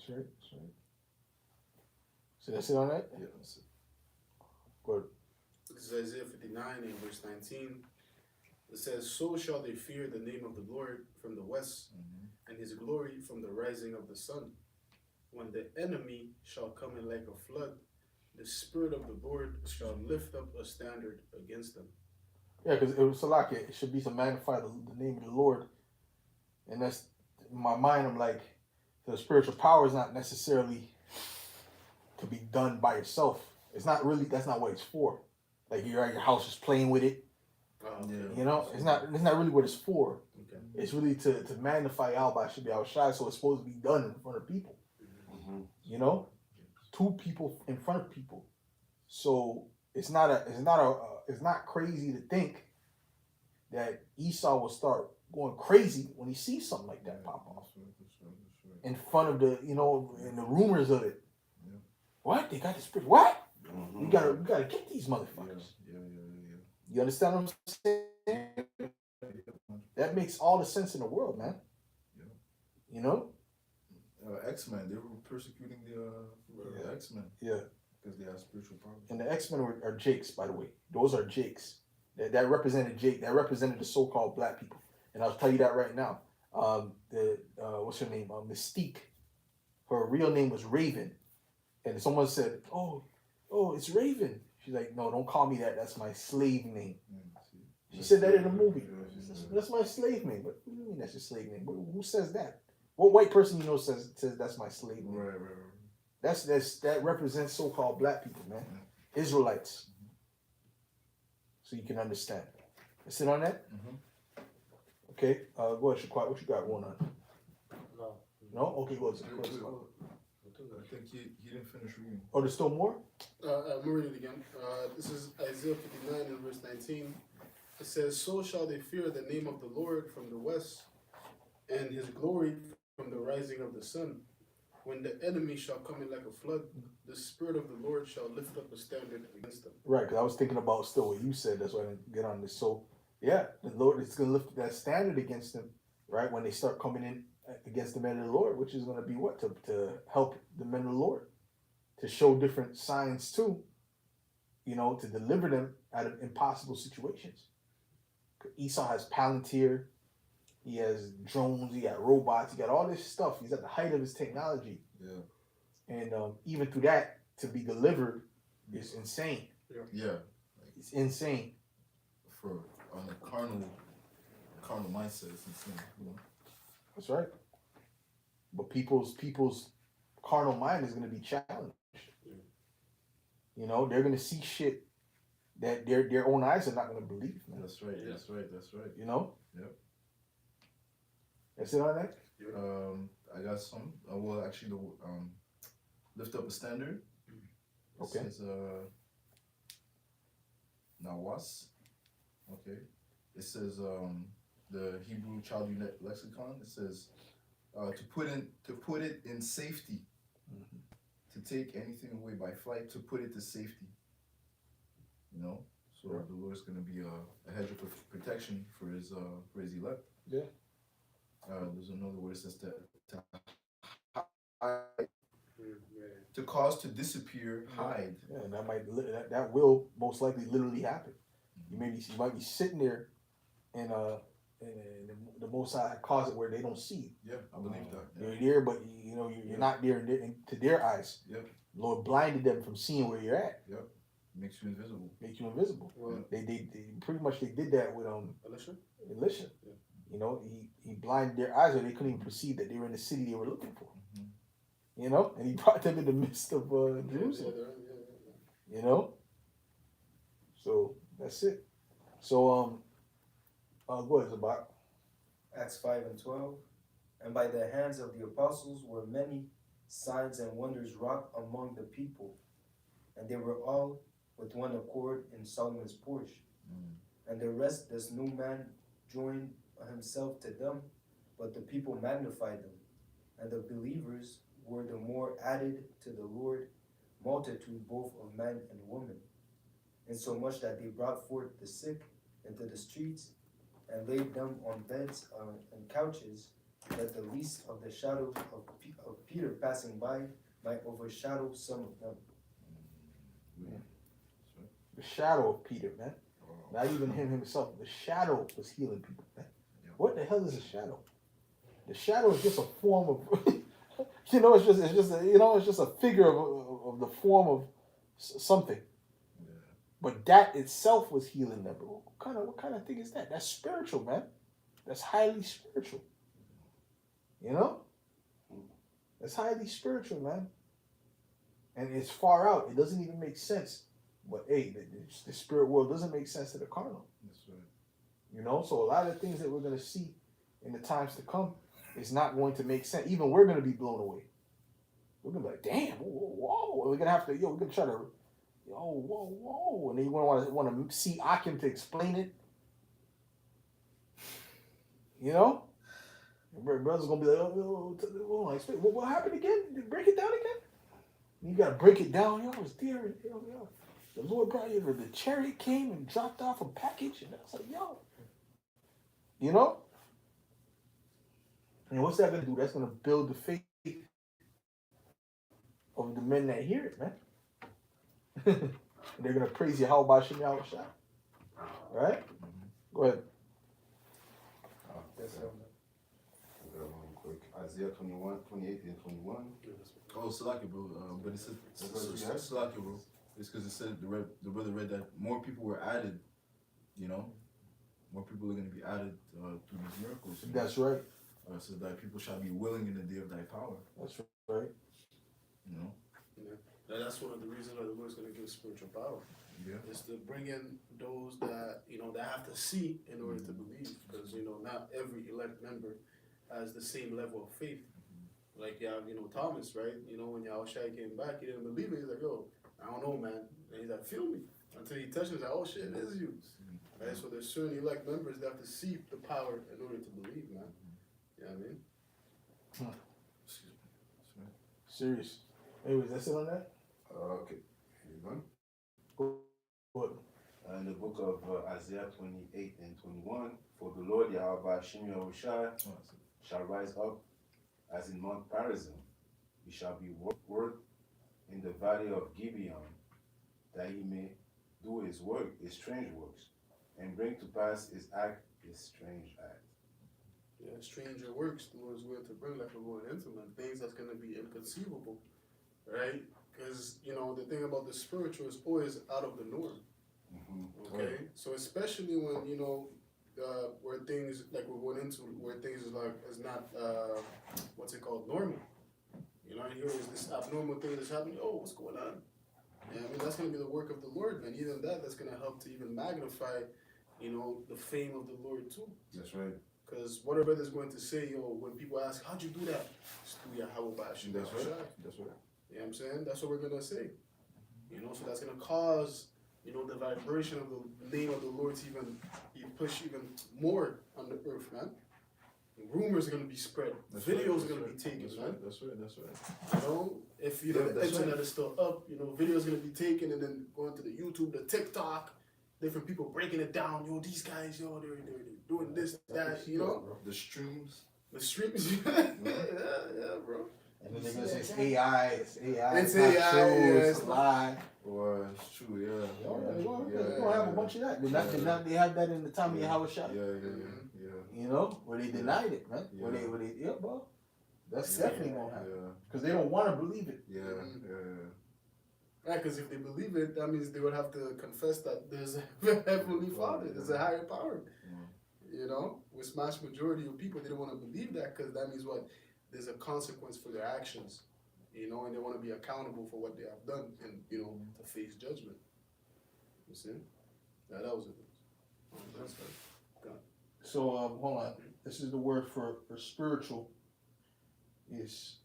So that's it on that? Yeah, that's it. This is Isaiah 59 and verse 19. It says, so shall they fear the name of the Lord from the west, and his glory from the rising of the sun. when the enemy shall come in like a flood, the Spirit of the Lord shall lift up a standard against them. Yeah, because it was Salakia. It should be to magnify the name of the Lord, and that's in my mind. I'm like, the spiritual power is not necessarily to be done by yourself. It's not really. That's not what it's for. Like you're at your house just playing with it. Yeah. You know, it's not really what it's for. Okay. It's really to magnify Alba should be outside, so it's supposed to be done in front of people. You know, two people in front of people. So it's not crazy to think that Esau will start going crazy when he sees something like that pop off in front of in the rumors of it. Yeah. What they got the spirit? What? Mm-hmm. We gotta get these motherfuckers. Yeah. You understand what I'm saying? That makes all the sense in the world, man. Yeah. You know? X-Men, they were persecuting the X-Men. Yeah. Because they have spiritual powers. And the X-Men are Jakes, by the way. Those are Jakes. That represented Jake. That represented the so-called black people. And I'll tell you that right now. What's her name? Mystique. Her real name was Raven. And someone said, "Oh, it's Raven." She's like, "No, don't call me that. That's my slave name." She said that in the movie. That's my slave name. What do you mean that's your slave name? Who says that? What white person you know says that's my slave name? Right. That represents so-called black people, man. Israelites. So you can understand. Let's sit on that? Mm-hmm. Okay. Go ahead, Shaquat. What you got going on? No. No? Okay, go ahead. I think he didn't finish reading. Oh, there's still more? I'm reading it again. This is Isaiah 59 and verse 19. It says, "So shall they fear the name of the Lord from the west, and his glory from the rising of the sun. When the enemy shall come in like a flood, the Spirit of the Lord shall lift up a standard against them." Right, because I was thinking about still what you said. That's why I didn't get on this. So, yeah, the Lord is going to lift that standard against them, right? When they start coming in against the men of the Lord, which is going to be what? To help the men of the Lord. To show different signs too, to deliver them out of impossible situations. Esau has Palantir, he has drones, he got robots, he got all this stuff. He's at the height of his technology. Yeah. And even through that, to be delivered is insane. Yeah. It's insane. For on a carnal mindset, it's insane. That's right. But people's carnal mind is going to be challenged. They're going to see shit that their own eyes are not going to believe, man. That's right. Yep. That's it on that? I got some. Well, actually, lift up a standard. Okay. It says, Nawas. Okay. It says, the Hebrew Chaldee Lexicon. It says, to put it in safety. Mm-hmm. To take anything away by flight, to put it to safety. So the Lord's going to be a hedge of protection for his elect. Yeah. There's another word that says to hide, to cause to disappear, hide. Yeah, and that will most likely literally happen. You might be sitting there, and the Most High cause it where they don't see you. Yeah, I believe that. Yeah. You're there, but you're not there to their eyes. Yep. Lord blinded them from seeing where you're at. Yep. Makes you invisible. Make you invisible. Well, They pretty much did that with Elisha? Elisha. Yeah. He blinded their eyes, or they couldn't even perceive that they were in the city they were looking for. Mm-hmm. And he brought them in the midst of Jerusalem. Yeah. So that's it. So go ahead, Zabak. Acts 5 and 12. And by the hands of the apostles were many signs and wonders wrought among the people, and they were all with one accord in Solomon's porch. And the rest does no man join himself to them, but the people magnified them. And the believers were the more added to the Lord, multitude both of men and women, insomuch that they brought forth the sick into the streets, and laid them on beds and couches, that the least of the shadow of Peter passing by might overshadow some of them. The shadow of Peter, man. Not even him himself. The shadow was healing people, man. What the hell is a shadow? The shadow is just a form of You know, it's just a figure of the form of something. Yeah. But that itself was healing them. What kind of thing is that? That's spiritual, man. That's highly spiritual. You know? That's highly spiritual, man. And it's far out. It doesn't even make sense. But hey, the spirit world doesn't make sense to the carnal. That's right. You know? So a lot of things that we're going to see in the times to come is not going to make sense. Even we're going to be blown away. We're going to be like, damn, whoa. We're going to have to, we're going to try to, whoa. And then you want to see Akim to explain it. You know? Brother's going to be like, what happened again? Break it down again? You got to break it down. It was there. The Lord brought you, the chariot came and dropped off a package. And I was like, you know? And what's that going to do? That's going to build the faith of the men that hear it, man. They're going to praise you. How about Shem Yahushua? Right? Go ahead. That's Real quick. Isaiah 21, 28 and 21. Oh, Salaki, bro. But it said Salaki, bro. It's because it said the brother read that more people were added. You know, more people are going to be added through these miracles. That's right. So that people shall be willing in the day of thy power. That's right. You know. Yeah. And that's one of the reasons why the Lord's going to give spiritual power. Yeah. Is to bring in those that that have to see in order to believe, because not every elect member has the same level of faith. Like you have Thomas, right? When Yahushua came back, he didn't believe it. He's like, yo, I don't know, man. And he's like, feel me. Until he touches, like, oh shit, it is you. Right? So there's certain elect members that have to see the power in order to believe, man. You know what I mean? Serious. Anyways, that's it on that? Okay. You done? What? In the book of Isaiah 28 and 21, for the Lord Yahweh Shem Yahushua shall rise up as in Mount Perazim. He shall be worked in the valley of Gibeon, that he may do his work, his strange works, and bring to pass his strange act. Yeah, stranger works the Lord's going to bring, like we're going into, man. Things that's going to be inconceivable, right? Because, the thing about the spiritual is always out of the norm. Mm-hmm. Okay? So especially when, where things, like we're going into, where things is not, what's it called, normal. And here is this abnormal thing that's happening. Oh, what's going on? Yeah, I mean, that's going to be the work of the Lord, man. Even that's going to help to even magnify, the fame of the Lord too. That's right. Because what our brother's going to say, when people ask, how'd you do that? It's through Yahweh Bashim. That's right. That's right. You know what I'm saying? That's what we're going to say. So that's going to cause, the vibration of the name of the Lord to even push even more on the earth, man. Rumors are going to be spread. Videos are going to be taken, man. That's right. If the internet is still up, videos are going to be taken and then going to the YouTube, the TikTok, different people breaking it down. These guys, they're doing this, that, The streams. The streams. yeah, bro. And then they're going to say it's AI. It's AI. It's not AI, true, yeah, it's a lie. Or it's true, yeah. They're going to have a bunch of that. They have that in the time of Yahushua. Yeah. Where they denied it, man. Yeah. Where they, bro. That's definitely going to happen. Yeah. Because they don't want to believe it. Yeah. Right, because if they believe it, that means they would have to confess that there's a heavenly Father, there's a higher power. With mass majority of people, they don't want to believe that, because that means what? There's a consequence for their actions, and they want to be accountable for what they have done, and to face judgment. You see? Yeah, that was it. That's right. So, hold on. This is the word for spiritual. Is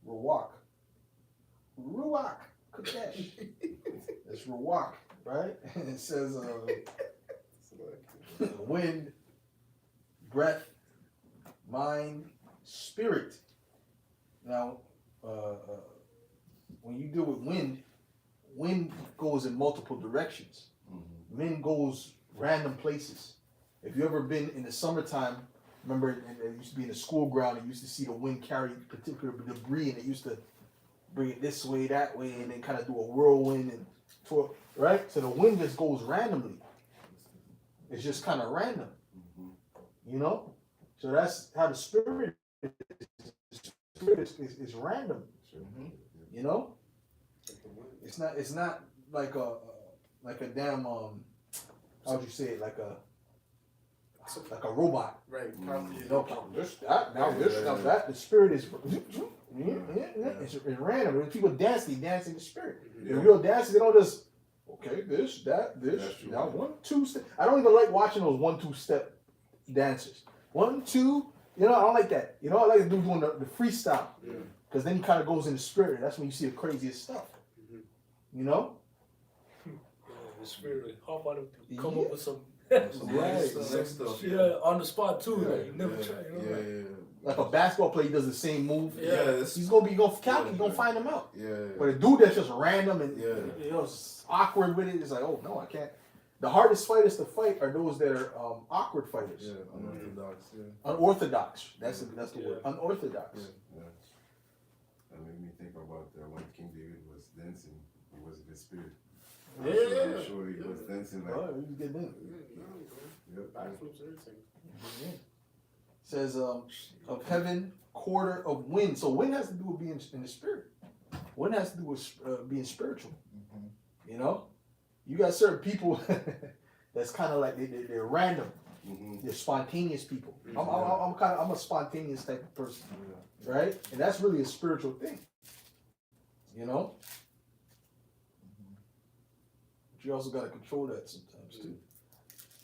Ruach. Ruach. Kadesh. It's Ruach, right? It says wind, breath, mind, spirit. Now, when you deal with wind goes in multiple directions. Mm-hmm. Wind goes random places. If you ever been in the summertime, remember it used to be in the school ground, and you used to see the wind carry particular debris, and it used to bring it this way, that way, and then kind of do a whirlwind and tour, right? So the wind just goes randomly. It's just kind of random, So that's how the spirit is spirit is random. Sure. You know, it's not like a damn how would you say it, like a robot. Right. You know, this, that, now this, now that. The spirit is it's random. When people dance, they dance in the spirit. The real dancers, they don't just okay, this, that, this. That's true. Now 1, 2 step. I don't even like watching those 1, 2 step dancers. 1, 2. You know, I don't like that. You know, I like to do doing the freestyle. Because then he kind of goes in the spirit. That's when you see the craziest stuff. You know? Yeah, the spirit hop on him to come up with some Right. Stuff. yeah, on the spot too. Like you never try, you know? Yeah. Like a basketball player, he does the same move. Yeah. He's gonna count. He's gonna find him out. Yeah. But a dude that's just random and Yeah. you know it's awkward with it, it's like, oh no, I can't. The hardest fighters to fight are those that are awkward fighters. Yeah, unorthodox. Yeah. Unorthodox. That's the word. Unorthodox. Yeah. That made me think about when King David was dancing, he was the spirit. Yeah. I'm sure he was dancing like. Oh, he's getting in. Yep. Backflips, everything. Says of heaven, quarter of wind. So wind has to do with being in the spirit. Wind has to do with being spiritual. You know, you got certain people that's kind of like they're random. They're spontaneous people. I'm a spontaneous type of person, right? And that's really a spiritual thing. You know, but you also got to control that sometimes too.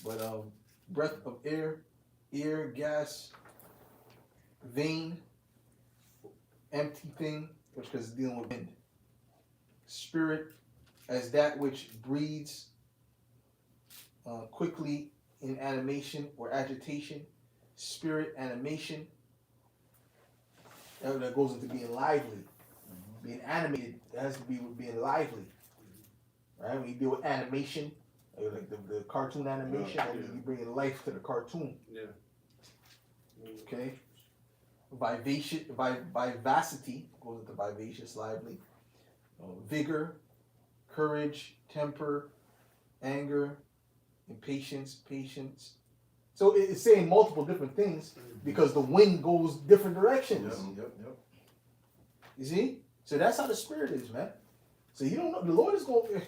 But breath of air, gas, vein, empty thing, which is dealing with wind. Spirit as that which breathes quickly in animation or agitation. Spirit animation. That goes into being lively. Being animated, it has to be with being lively. Right? When you deal with animation, like the cartoon animation, you bring life to the cartoon. Yeah. Okay. Vivacity goes into vivacious, lively. Vigor, courage, temper, anger, impatience, patience. So it's saying multiple different things because the wind goes different directions. Yep. You see? So that's how the spirit is, man. So you don't know, the Lord is going,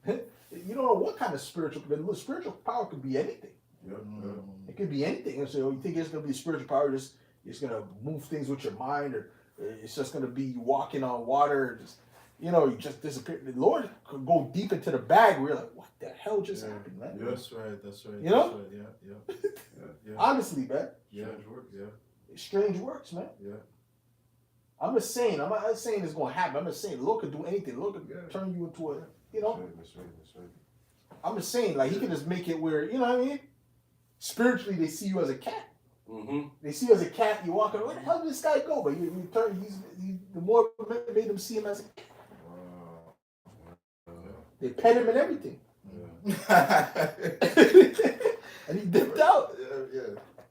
you don't know what kind of spiritual power could be anything. Yep. It could be anything. And so you think it's going to be spiritual power, it's going to move things with your mind, or it's just going to be you walking on water, just, you know, you just disappear. The Lord could go deep into the bag where you're like, what the hell just happened, man? That's right. You know? That's right. Yeah. Honestly, man. Strange work. Strange works, man. Yeah. I'm just saying, I'm not saying it's going to happen. I'm just saying the Lord could do anything. The Lord could turn you into a, you know? That's right. I'm just saying, like, he can just make it where, you know what I mean? Spiritually, they see you as a cat. They see you as a cat, you walk around, where the hell did this guy go? But you turn, the more made them see him as a cat. They pet him and everything. And he dipped out. Yeah.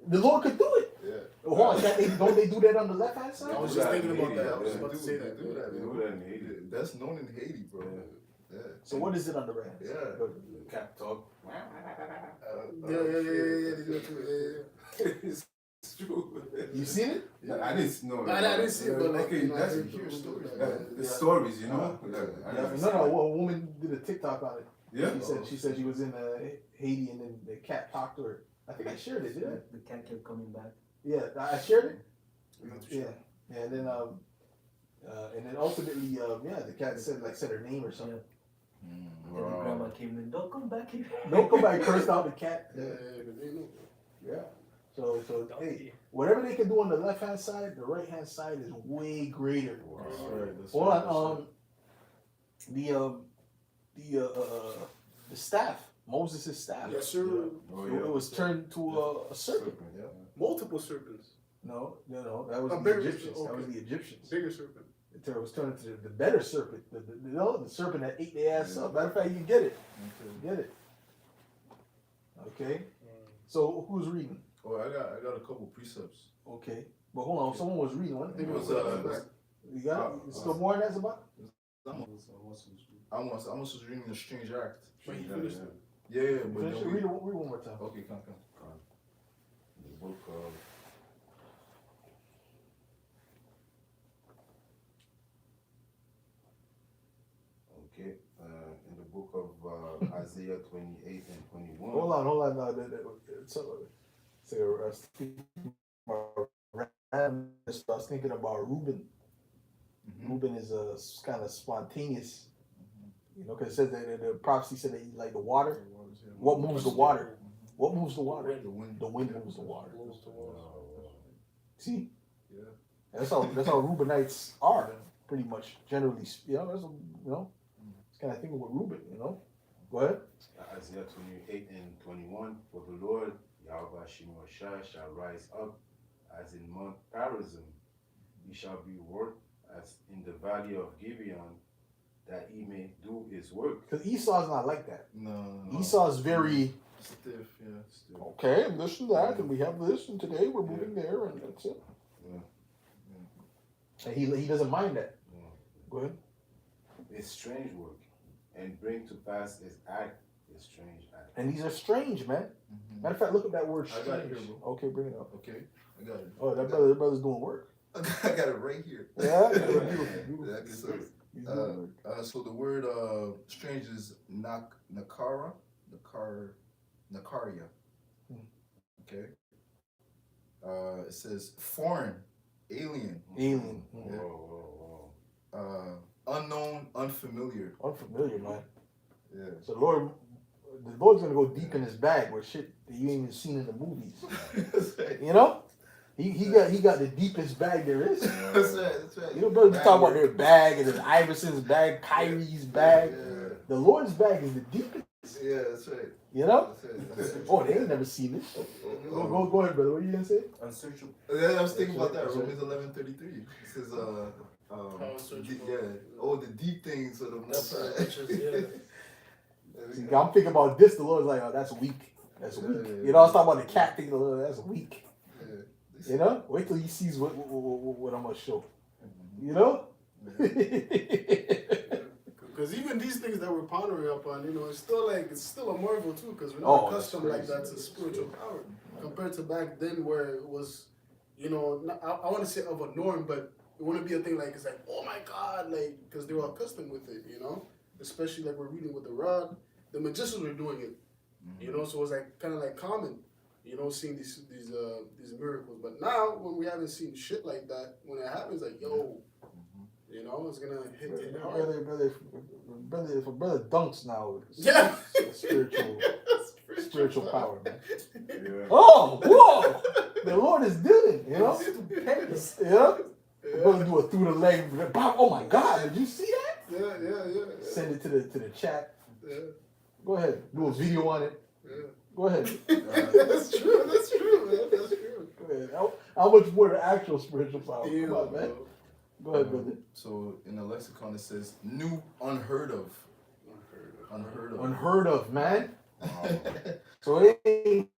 The Lord could do it. Yeah. Hold on, don't they do that on the left hand side? I was just thinking about that. I was They about to say that. They do that in Haiti. That's known in Haiti, bro. Yeah. So what is it on the right hand side? Yeah. Go to cat talk. Yeah. They do it too. Yeah. It's true. You seen it? I didn't know. I didn't see it, but like, okay, you know, that's I a heard huge story. that. The stories, you know. No, a woman did a TikTok on it. Yeah. She said she was in Haiti and then the cat talked to her. I think I shared it, did I? The cat kept coming back. Yeah, I shared it. Not too sure. Yeah, and then ultimately, the cat said her name or something. And then the grandma came in, don't come back here. Don't come back, cursed out the cat. Yeah, they know. Yeah. So hey, whatever they can do on the left hand side, the right hand side is way greater. That's right. Hold on, the staff, Moses' staff. Yes, sir. It was turned to a serpent. Multiple serpents. No, that was A the bigger- Egyptians. That okay. was the Egyptians. Bigger serpent. It was turned into the better serpent. The serpent that ate their ass up. Matter of fact, you get it. Get it. Okay. So who's reading? Oh, I got a couple precepts. Okay. But hold on, someone was reading one. I think it was You got it? Still more than that's about? Amos was reading the Strange Act. But he finished it. Yeah, but Finish it. then Read it one more time. okay, come. The book of Okay, in the book of Isaiah 28 and 21. Hold on. No, so, speaking about Ram, I was thinking about Reuben. Reuben is kind of spontaneous, you know, because it says that the prophecy said that he like the water. What moves the water? What moves the water? The wind. The wind moves the water. Blows the water. See, Yeah. that's how Reubenites are, pretty much generally. You know, that's it's kind of thinking with Reuben. You know, go ahead. Isaiah 28 and 21. For the Lord Yahweh Shemashai shall rise up as in Mount Perazim. He shall be worked as in the valley of Gibeon, that he may do his work. Because Esau's not like that. No. Esau's very stiff. Yeah. Stiff. okay, and this and that, and we have this, and today we're moving there, and that's it. Yeah. And he doesn't mind that. Yeah. Go ahead. It's strange work, and bring to pass his act, his strange act. And these are strange, man. Matter of fact, look at that word I strange. got it here, bro. Okay, bring it up. Okay, I got it. Oh, that brother's doing work. I got it right here. Yeah, beautiful. Yeah, so, He's doing work. so the word strange is nakaria. Okay. It says foreign, alien, Alien. Whoa, whoa. unknown, unfamiliar. Unfamiliar, man. Yeah. So the Lord's gonna go deep in his bag with shit that you ain't even seen in the movies. You know? He got the deepest bag there is. That's right. You know, brothers be talking about their bag and then Iverson's bag, Kyrie's bag. Yeah. The Lord's bag is the deepest. Yeah, that's right. You know? That's right. Oh, they ain't never seen this. Go ahead, brother. What you gonna say? Unsearchable. Yeah, I was thinking about that. That's right. Romans 11:33. It says, unsearchable. the deep things of the That's Most right. High. Which is, yeah. See, I'm thinking about this. The Lord's like, oh, that's weak. That's weak. You know, I was talking about the cat thing. The Lord, that's weak. You know? Wait till he sees what I'm gonna show. You know? Because even these things that we're pondering upon, you know, it's still a marvel too, because we're not accustomed like that to spiritual power compared to back then where it was, you know, I want to say of a norm, but it wouldn't be a thing like it's like, oh my God, like, because they were accustomed with it, you know, especially like we're reading with the rod, the magicians were doing it, you know, so it was like kind of like common, you know, seeing these miracles. But now when we haven't seen shit like that, when it happens, like yo. You know, it's gonna hit hard. Brother, if a brother dunks now, Yeah. spiritual power, man. Yeah. Oh, whoa! The Lord is dealing, you know? Yeah? Brother do it through the leg. Oh my God, did you see that? Yeah. Send it to the chat. Yeah. Go ahead. Do a video on it. Yeah. Go ahead. That's true, man. That's true. Go ahead. How much more the actual spiritual power? Damn, Come on, man. bro. Go ahead, brother. So in the lexicon it says new, unheard of. Unheard of, man. So it ain't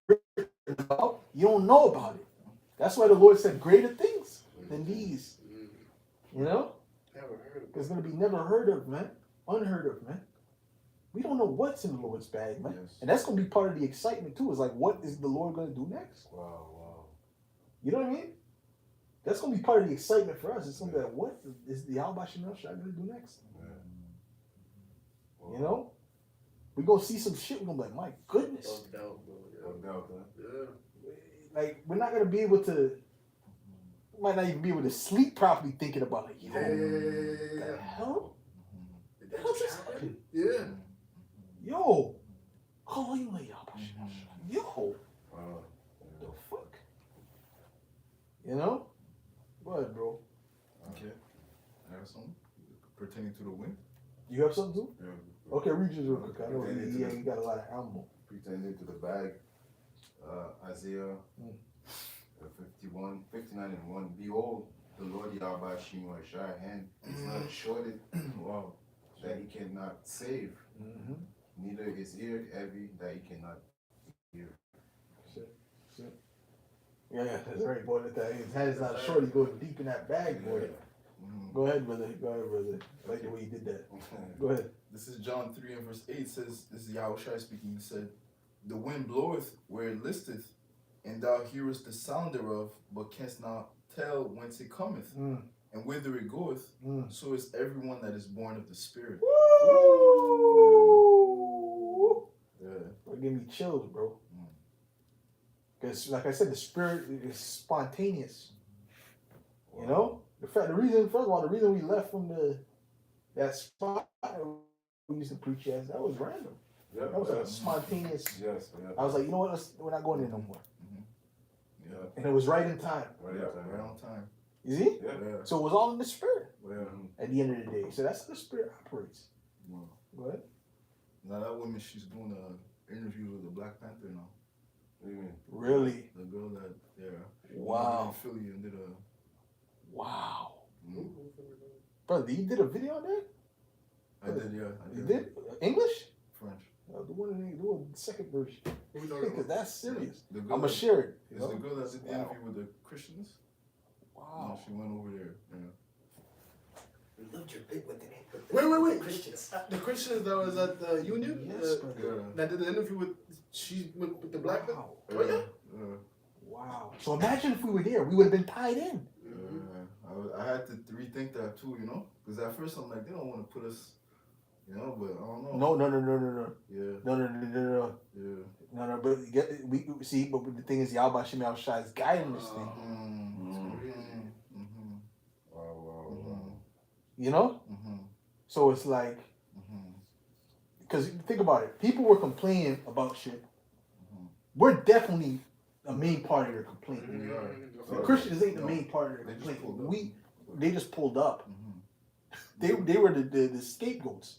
written about. You don't know about it. That's why the Lord said greater things than these. You know? Never heard of It's going to be never heard of, man. Unheard of, man. We don't know what's in the Lord's bag, man. Yes. And that's going to be part of the excitement, too. It's like, what is the Lord going to do next? Wow. You know what I mean? That's going to be part of the excitement for us. It's going to be like, what is the Yahweh Shemel Shai going to do next? Yeah. You know? We're going to see some shit. We're going to be like, my goodness. No doubt, bro. No doubt, huh? Yeah. Like, we're not going to be able to, we might not even be able to sleep properly thinking about it. Yo, Yeah. the hell? Did The that hell just just happen? happened? Yeah. Yo. Oh, you like Yahweh Shemel Shai. Yo. Wow. The fuck? You know? Go ahead, bro. Okay. I have something pertaining to the wind. You have something too? Yeah. Okay, read yours real quick. I know he got a lot of ammo. Pretending to the bag. Isaiah 59 and 1. Behold, the Lord Yahweh Shemashai hand is not shorted wow, that he cannot save, neither his ear heavy that he cannot hear. Shit. Yeah, that's right, boy. His head is not short. He's going deep in that bag, boy. Go ahead, brother. I like the way you did that. Go ahead. This is John 3 and verse 8 says, this is Yahushua speaking, he said, the wind bloweth where it listeth, and thou hearest the sound thereof, but canst not tell whence it cometh, And whither it goeth, so is everyone that is born of the Spirit. Woo! Yeah. It give me chills, bro. Because, like I said, the Spirit is spontaneous. You know, first of all, the reason we left from that spot we used to preach at, that was random. Yeah, That was like a spontaneous. Yes, yeah. I was like, you know what? We're not going there no more. Yeah. And it was right in time. Right on time. You see? Yeah. So it was all in the Spirit Yeah. at the end of the day. So that's how the Spirit operates. Wow. Go ahead. Now that woman, she's doing an interview with the Black Panther now. What do you mean? Really? The girl that, Wow. in Philly and did a. Wow. Mm. Brother, you did a video on that? I did, yeah. You did? English? French. The second version. Because that's serious. The I'm girl going to that- share it. It's the girl that did the interview with the Christians. Wow. She went over there. Yeah. We loved your bit with it. Wait. Christians. The Christians that was at the Union, Yes, brother. that did the interview with the black man. Wow. Oh yeah. Wow. So imagine if we were there. We would have been tied in. I had to rethink that too, you know, because at first I'm like, they don't want to put us, you know, but I don't know. No. Yeah. No. Yeah. No, but we see, but the thing is, Yahweh Shem Yahushua is guiding this thing. Wow. You know? So it's like, because think about it. People were complaining about shit. We're definitely a main part of their complaint. We are. The Christians ain't the No, main part of their they just complaint. pulled up. They just pulled up. They were the scapegoats.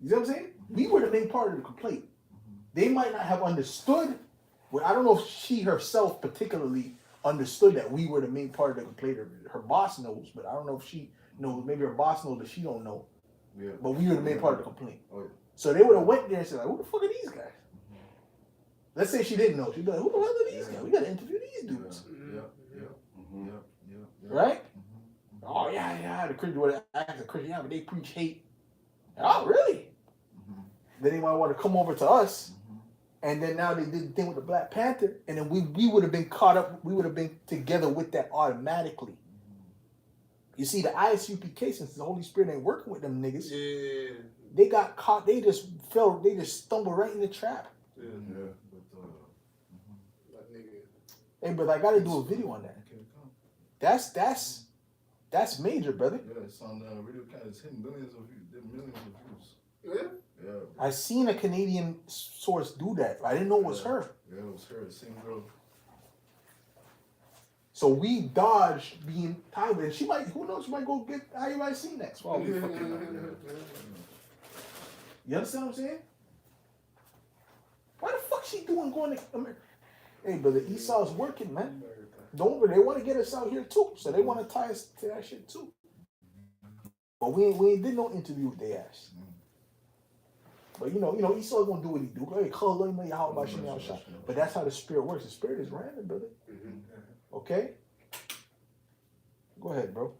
You see what I'm saying? We were the main part of the complaint. They might not have understood. Well, I don't know if she herself particularly understood that we were the main part of the complaint. Her boss knows, but I don't know if she knows. Maybe her boss knows that she don't know. Yeah. But we were the main part of the complaint. Oh, yeah. So they would have went there and said, like, who the fuck are these guys? Let's say she didn't know. She'd be like, who the hell are these guys? We got to interview these dudes. Right? Oh, yeah. The Christian would have asked the Christian, yeah, but they preach hate. Oh, really? Then they might want to come over to us. And then now they did the thing with the Black Panther. And then we would have been caught up. We would have been together with that automatically. You see, the ISUPK, since the Holy Spirit ain't working with them niggas, they got caught. They just stumbled right in the trap. Hey, but I got to do a video on that. That's major, brother. Yeah, it's on Radio Canada. It's hitting millions of views. Yeah. I seen a Canadian source do that. I didn't know it was her. Yeah, it was her. Same girl. So we dodged being tied with it. She might, who knows, she might go get IUIC next. Well, you understand what I'm saying? Why the fuck she doing going to America? Hey, brother, Esau's working, man. They want to get us out here too. So they want to tie us to that shit too. But we ain't did no interview with their ass. But you know, Esau's gonna do what he do. Hey, but that's how the Spirit works. The Spirit is random, brother. Okay? Go ahead, bro.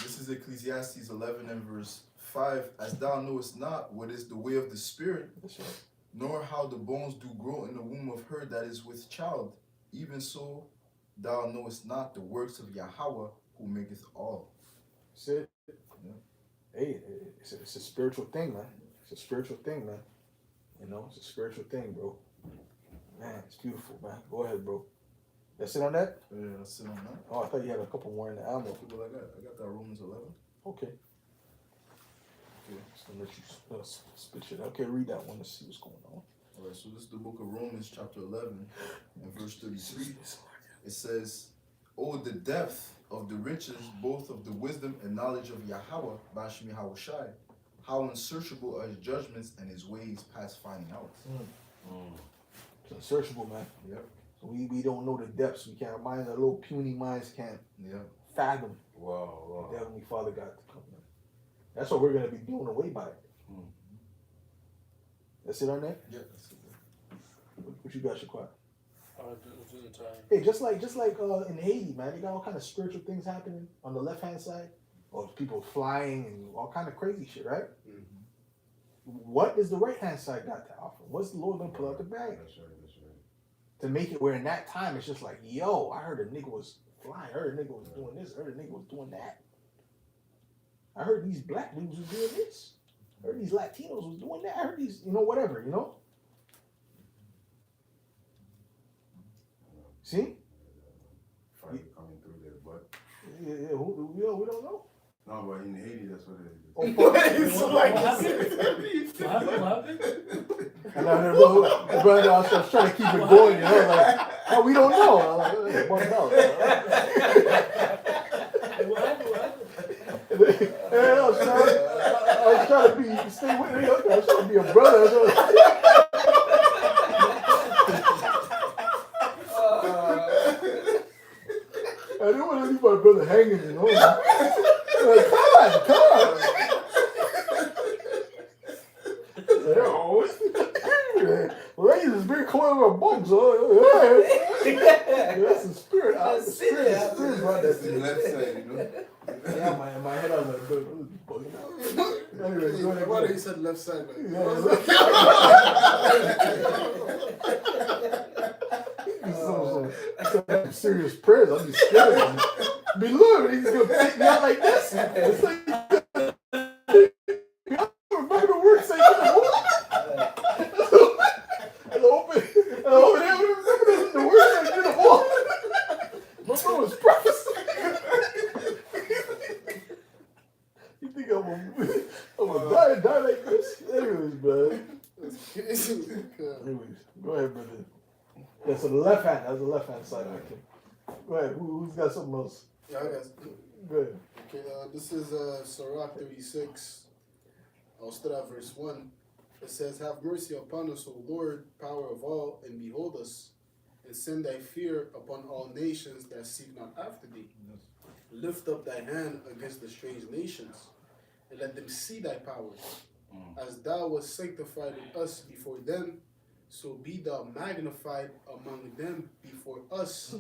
This is Ecclesiastes 11 and verse 5. As thou knowest not what is the way of the Spirit, That's right. nor how the bones do grow in the womb of her that is with child, even so thou knowest not the works of Yahweh who maketh all. That's it. Hey, it's a spiritual thing, man. It's a spiritual thing, man. You know, it's a spiritual thing, bro. Man, it's beautiful, man. Go ahead, bro. That's it on that? Yeah, that's it on that. Oh, I thought you had a couple more in the ammo. What I got that Romans 11. Okay. Just gonna let you spit shit. Okay, read that one. Let's see what's going on. All right, so this is the book of Romans, chapter 11, and verse 33. It says, "Oh, the depth of the riches, both of the wisdom and knowledge of Yahweh, Bashmi Hawashai, how unsearchable are his judgments and his ways past finding out." It's unsearchable, man. Yep. So we don't know the depths. We can't, minds, our little puny minds can't fathom Wow. the Heavenly Father got to come in. That's what we're going to be blown away by. That's it on that? Yeah, that's it. What you got, Shaquat? Just in time. Hey, just like in Haiti, man, they got all kind of spiritual things happening on the left hand side, or people flying and all kind of crazy shit, right? What does the right hand side got to offer? What's the Lord gonna pull out the bag That's right. to make it where in that time it's just like, yo, I heard a nigga was fly. I heard a nigga was doing this. I heard a nigga was doing that. I heard these black dudes was doing this. I heard these Latinos was doing that. I heard these, whatever, See? Fire coming through there, but Yeah, we don't know. no, but in Haiti, that's what it is. Oh, fuck. What happened? And I heard the brother, I was trying to keep it going, like, oh, we don't know. I was like, what about? What happened? I was trying to stay with me. I was trying to be a brother. I didn't want to leave my brother hanging, Like, come on. Razors been calling a bug, so that's the spirit. The spirit brought that That's the left side, Yeah, in my head I was like, bro, bugging out. Anyways, go ahead. Why did he said left side? Like, Some serious prayers. I'll be scared. Be look, he's gonna take me out like this. It's like, I remember the word saying, and open there, remember the word saying, to the wall. My bro was prophesying. You think I'm gonna die like this? Anyways, man. Anyways, go ahead, brother. Yeah, so the left hand, that's the left hand side. Okay. Go ahead, who's got something else? Yeah, I got. Go ahead. Okay, this is Sirach 36. I'll start at verse 1. It says, have mercy upon us, O Lord, power of all, and behold us, and send thy fear upon all nations that seek not after thee. Lift up thy hand against the strange nations, and let them see thy power. As thou wast sanctified in us before them, so be thou magnified among them before us,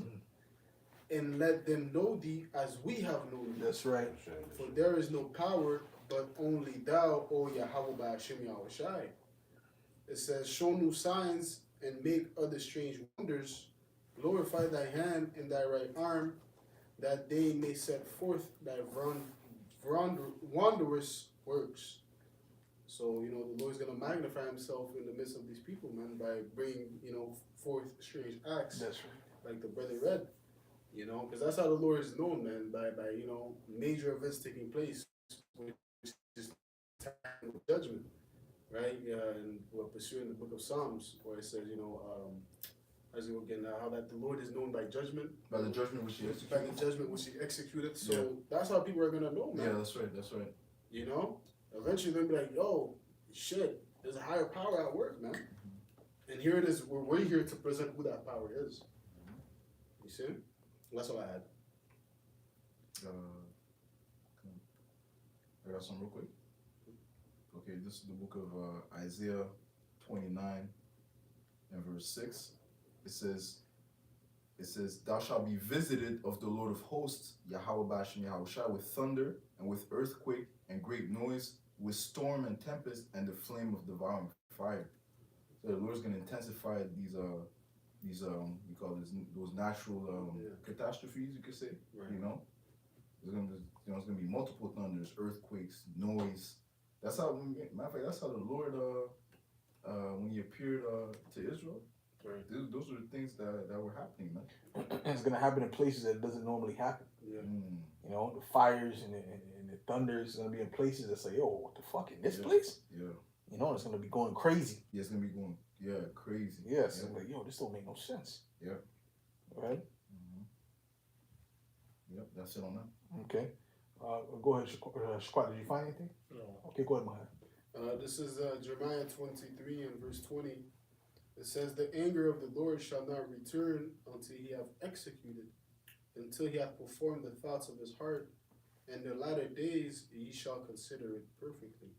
and let them know thee as we have known thee. That's right. For there is no power but only thou, O Yahweh Ba'ashem Yahushai. It says, show new signs and make other strange wonders. Glorify thy hand and thy right arm, that they may set forth thy wondrous works. So, the Lord's going to magnify himself in the midst of these people, man, by bringing, forth strange acts. That's right. Like the brother read, because that's how the Lord is known, man, by major events taking place, which is time of judgment, right? And we're pursuing the book of Psalms, where it says, as you again, how that the Lord is known by judgment. By the judgment which he executed. By the judgment which he executed. So that's how people are going to know, man. Yeah, that's right. Eventually they'll be like, yo, shit, there's a higher power at work, man. And here it is, we're here to present who that power is. You see? That's all I had. I got some real quick. Okay, this is the book of Isaiah 29 and verse 6. It says, thou shalt be visited of the Lord of hosts, Yahweh Ba'ashem Yahushua, with thunder and with earthquake and great noise, with storm and tempest and the flame of devouring fire. So the Lord's going to intensify these we call those natural catastrophes, you could say. Right. There's gonna be multiple thunders, earthquakes, noise. That's how, matter of fact, that's how the Lord when he appeared to Israel. Right. Those are the things that were happening, man. And it's gonna happen in places that it doesn't normally happen. Yeah. The fires and the thunders is gonna be in places that say, yo, what the fuck, in this place? Yeah. It's gonna be going crazy. Yeah, it's gonna be going crazy. Yes. Yeah. Like, yo, this don't make no sense. Yeah. Right? Yep, that's it on that. Okay. Go ahead, Shaquat, did you find anything? No. Okay, go ahead, Mahan. This is Jeremiah 23 and verse 20. It says, the anger of the Lord shall not return until he have executed, until he hath performed the thoughts of his heart, and the latter days ye shall consider it perfectly.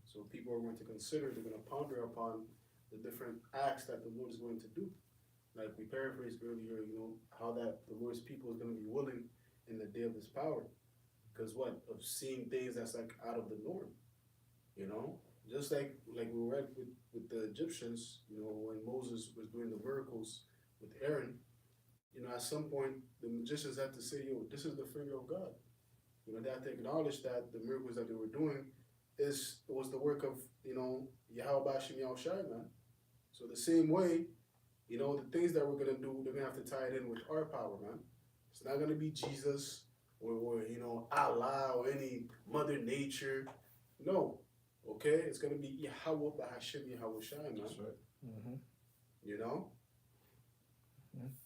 So people are going to consider, they're going to ponder upon the different acts that the Lord is going to do. Like we paraphrased earlier, how that the Lord's people is going to be willing in the day of his power. Because of seeing things that's like out of the norm. Just like we read with the Egyptians, when Moses was doing the miracles with Aaron, at some point, the magicians had to say, yo, this is the finger of God. They have to acknowledge that the miracles that they were doing was the work of, Yahweh Bashim Yahushai, man. So the same way, the things that we're gonna do, they're gonna have to tie it in with our power, man. It's not gonna be Jesus or Allah or any Mother Nature. No. Okay? It's gonna be Yahweh Bahashim Yahushai, man. That's right. Mm-hmm. You know?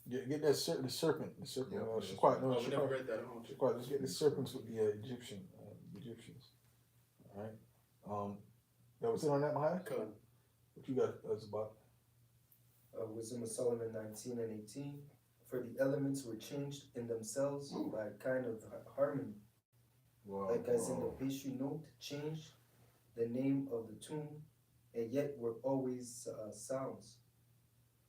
Get that the serpent. The serpent. Yeah, Shaquat, no, Oh, we never Shaquat. read that. Huh? Shaquat, let's get the serpents with the Egyptians. All right. That was it on that, Mahai? Come on. What you got us about? Wisdom of Solomon 19 and 18. For the elements were changed in themselves by a kind of harmony, Wow. like as in the pastry note changed the name of the tune, and yet were always sounds,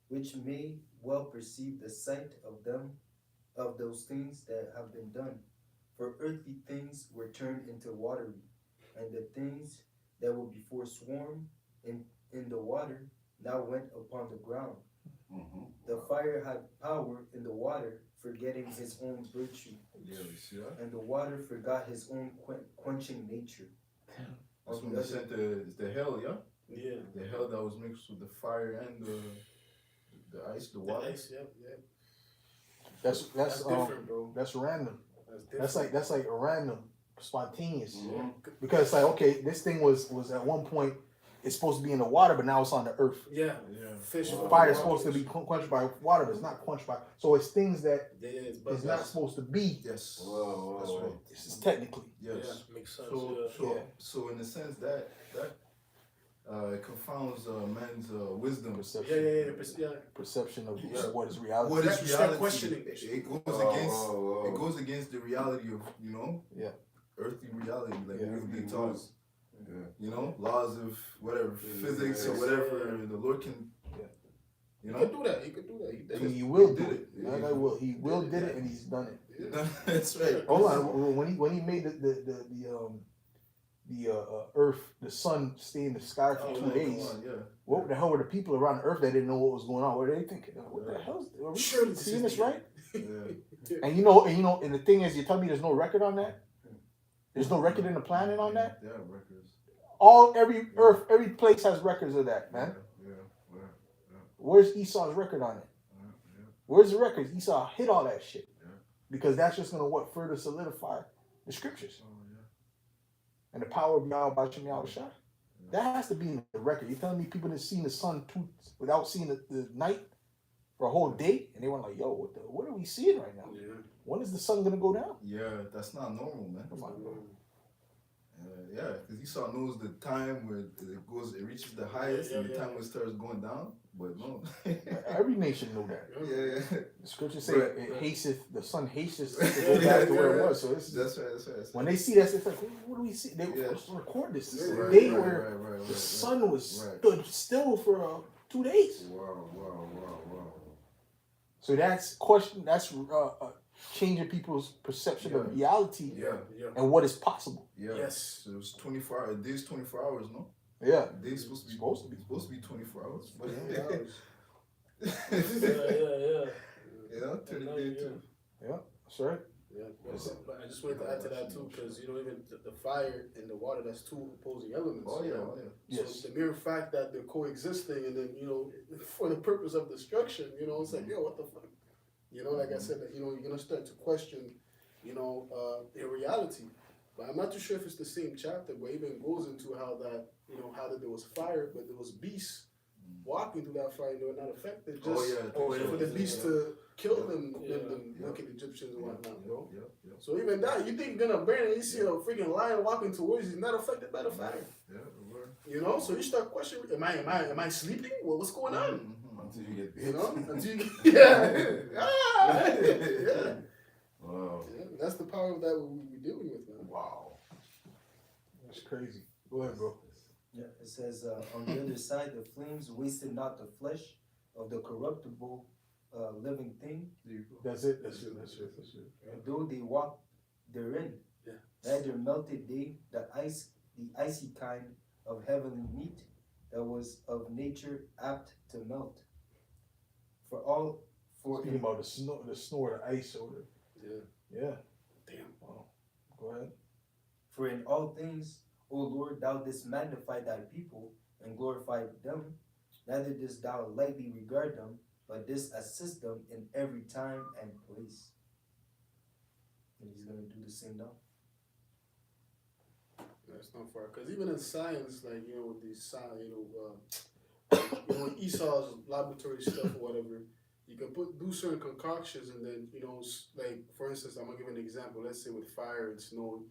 which may well perceive the sight of those things that have been done. For earthly things were turned into watery, and the things that were before swarm in the water now went upon the ground. Mm-hmm. The fire had power in the water, forgetting his own virtue, Yeah, you see that? and the water forgot his own quenching nature. That's On when the they other- sent the hell, yeah? Yeah. The hell that was mixed with the fire and the ice, the water. Nice, yep. That's different, bro. that's random. That's different. That's like a random, spontaneous. Mm-hmm. Because it's like, okay, this thing was at one point it's supposed to be in the water, but now it's on the earth. Yeah. Yeah. Fish. Fire is supposed to be quenched by water, but it's not quenched by. So it's things that it's is not supposed to be. Yes. Whoa, That's whoa, right. This is technically. Yes. Yeah, makes sense. So, yeah. so, Yeah. so in a sense that it confounds man's wisdom. Perception. Yeah. Perception of Yeah. what is reality. What is You start reality? questioning. It goes Whoa, against whoa, whoa. it goes against the reality of Yeah. earthly reality, like Yeah. we've been taught. Yeah. Laws of whatever physics or Yes. whatever the Lord can. Yeah. You He know. could do that. He could do that. He did it. He will He do did it. it. Not Yeah. I will. He will did it, and he's done it. Yeah. That's right. Hold on. When he made the earth, the sun stay in the sky for Oh, 2 come days. on, yeah. What the hell were the people around the earth that didn't know what was going on? What were they thinking? What the hell? Are we Surely this seeing is this the right? Yeah. And and the thing is, you tell me there's no record on that. There's no record in the planet on that. Yeah, records. Every place has records of that, man. Yeah. Where's Esau's record on it? Where's the records? Esau hid all that shit Yeah. because that's just gonna further solidify the scriptures Oh yeah. and the power of Yahweh Bashim Yahushua. That has to be in the record. You're telling me people didn't see the sun without seeing the night for a whole day, and they were like, "Yo, what are we seeing right now? Yeah. When is the sun gonna go down?" Yeah, that's not normal, man. Come on, bro. Yeah, because Esau knows the time where it reaches the highest and the time when it starts going down. But no. Every nation know that. Yeah. The scriptures say Right. it hasteth, the sun hasteth Yeah, to go back to where yeah. it was. So it's, That's right. when they see that, it's like, what do we see? They Yeah. record this. This is Right, the day right, where right, the right. sun was Right. stood still for 2 days. Wow. So that's changing people's perception of Yeah. reality Yeah. and what is possible. Yeah. Yes. So it was 24 hours. A day's 24 hours, no? Yeah. A day's supposed to be Supposed to be. 24 hours. But Yeah. You know, turn the day too. That's right. Yeah, but I just wanted to add to that too, because even the fire and the water, that's two opposing elements. Oh you yeah, know? oh yeah. Yes. So the mere fact that they're coexisting, and then for the purpose of destruction, it's like, yo, what the fuck? Like I said, that you're gonna start to question, their reality. But I'm not too sure if it's the same chapter, but it even goes into how that, how that there was fire, but there was beasts walking through that fire, and they were not affected. Just for the beast to kill them, them wicked Egyptians and whatnot, bro. Yeah. So even that, you think you're gonna burn and you see a freaking lion walking towards you, he's not affected by the fire. Yeah, So you start questioning, am I sleeping? Well, what's going on? Mm-hmm. Until you get bit. Until you yeah. Wow. Yeah, that's the power that we're dealing with, man. Wow. That's crazy. Go ahead, bro. Yeah, it says, on the other side, the flames wasted not the flesh of the corruptible living thing, That's it. and though they walked therein, neither melted they the icy kind of heavenly meat that was of nature apt to melt. For Speaking about the snow or the ice or the yeah. Damn. Wow. Go ahead. For in all things, O Lord, thou didst magnify thy people and glorify them. Neither didst thou lightly regard them, but didst assist them in every time and place. And he's going to do the same now. That's not far. Because even in science, like, you know, with these science, with Esau's laboratory stuff or whatever, you can do certain concoctions and then, you know, like, for instance, I'm going to give an example. Let's say with fire and snow,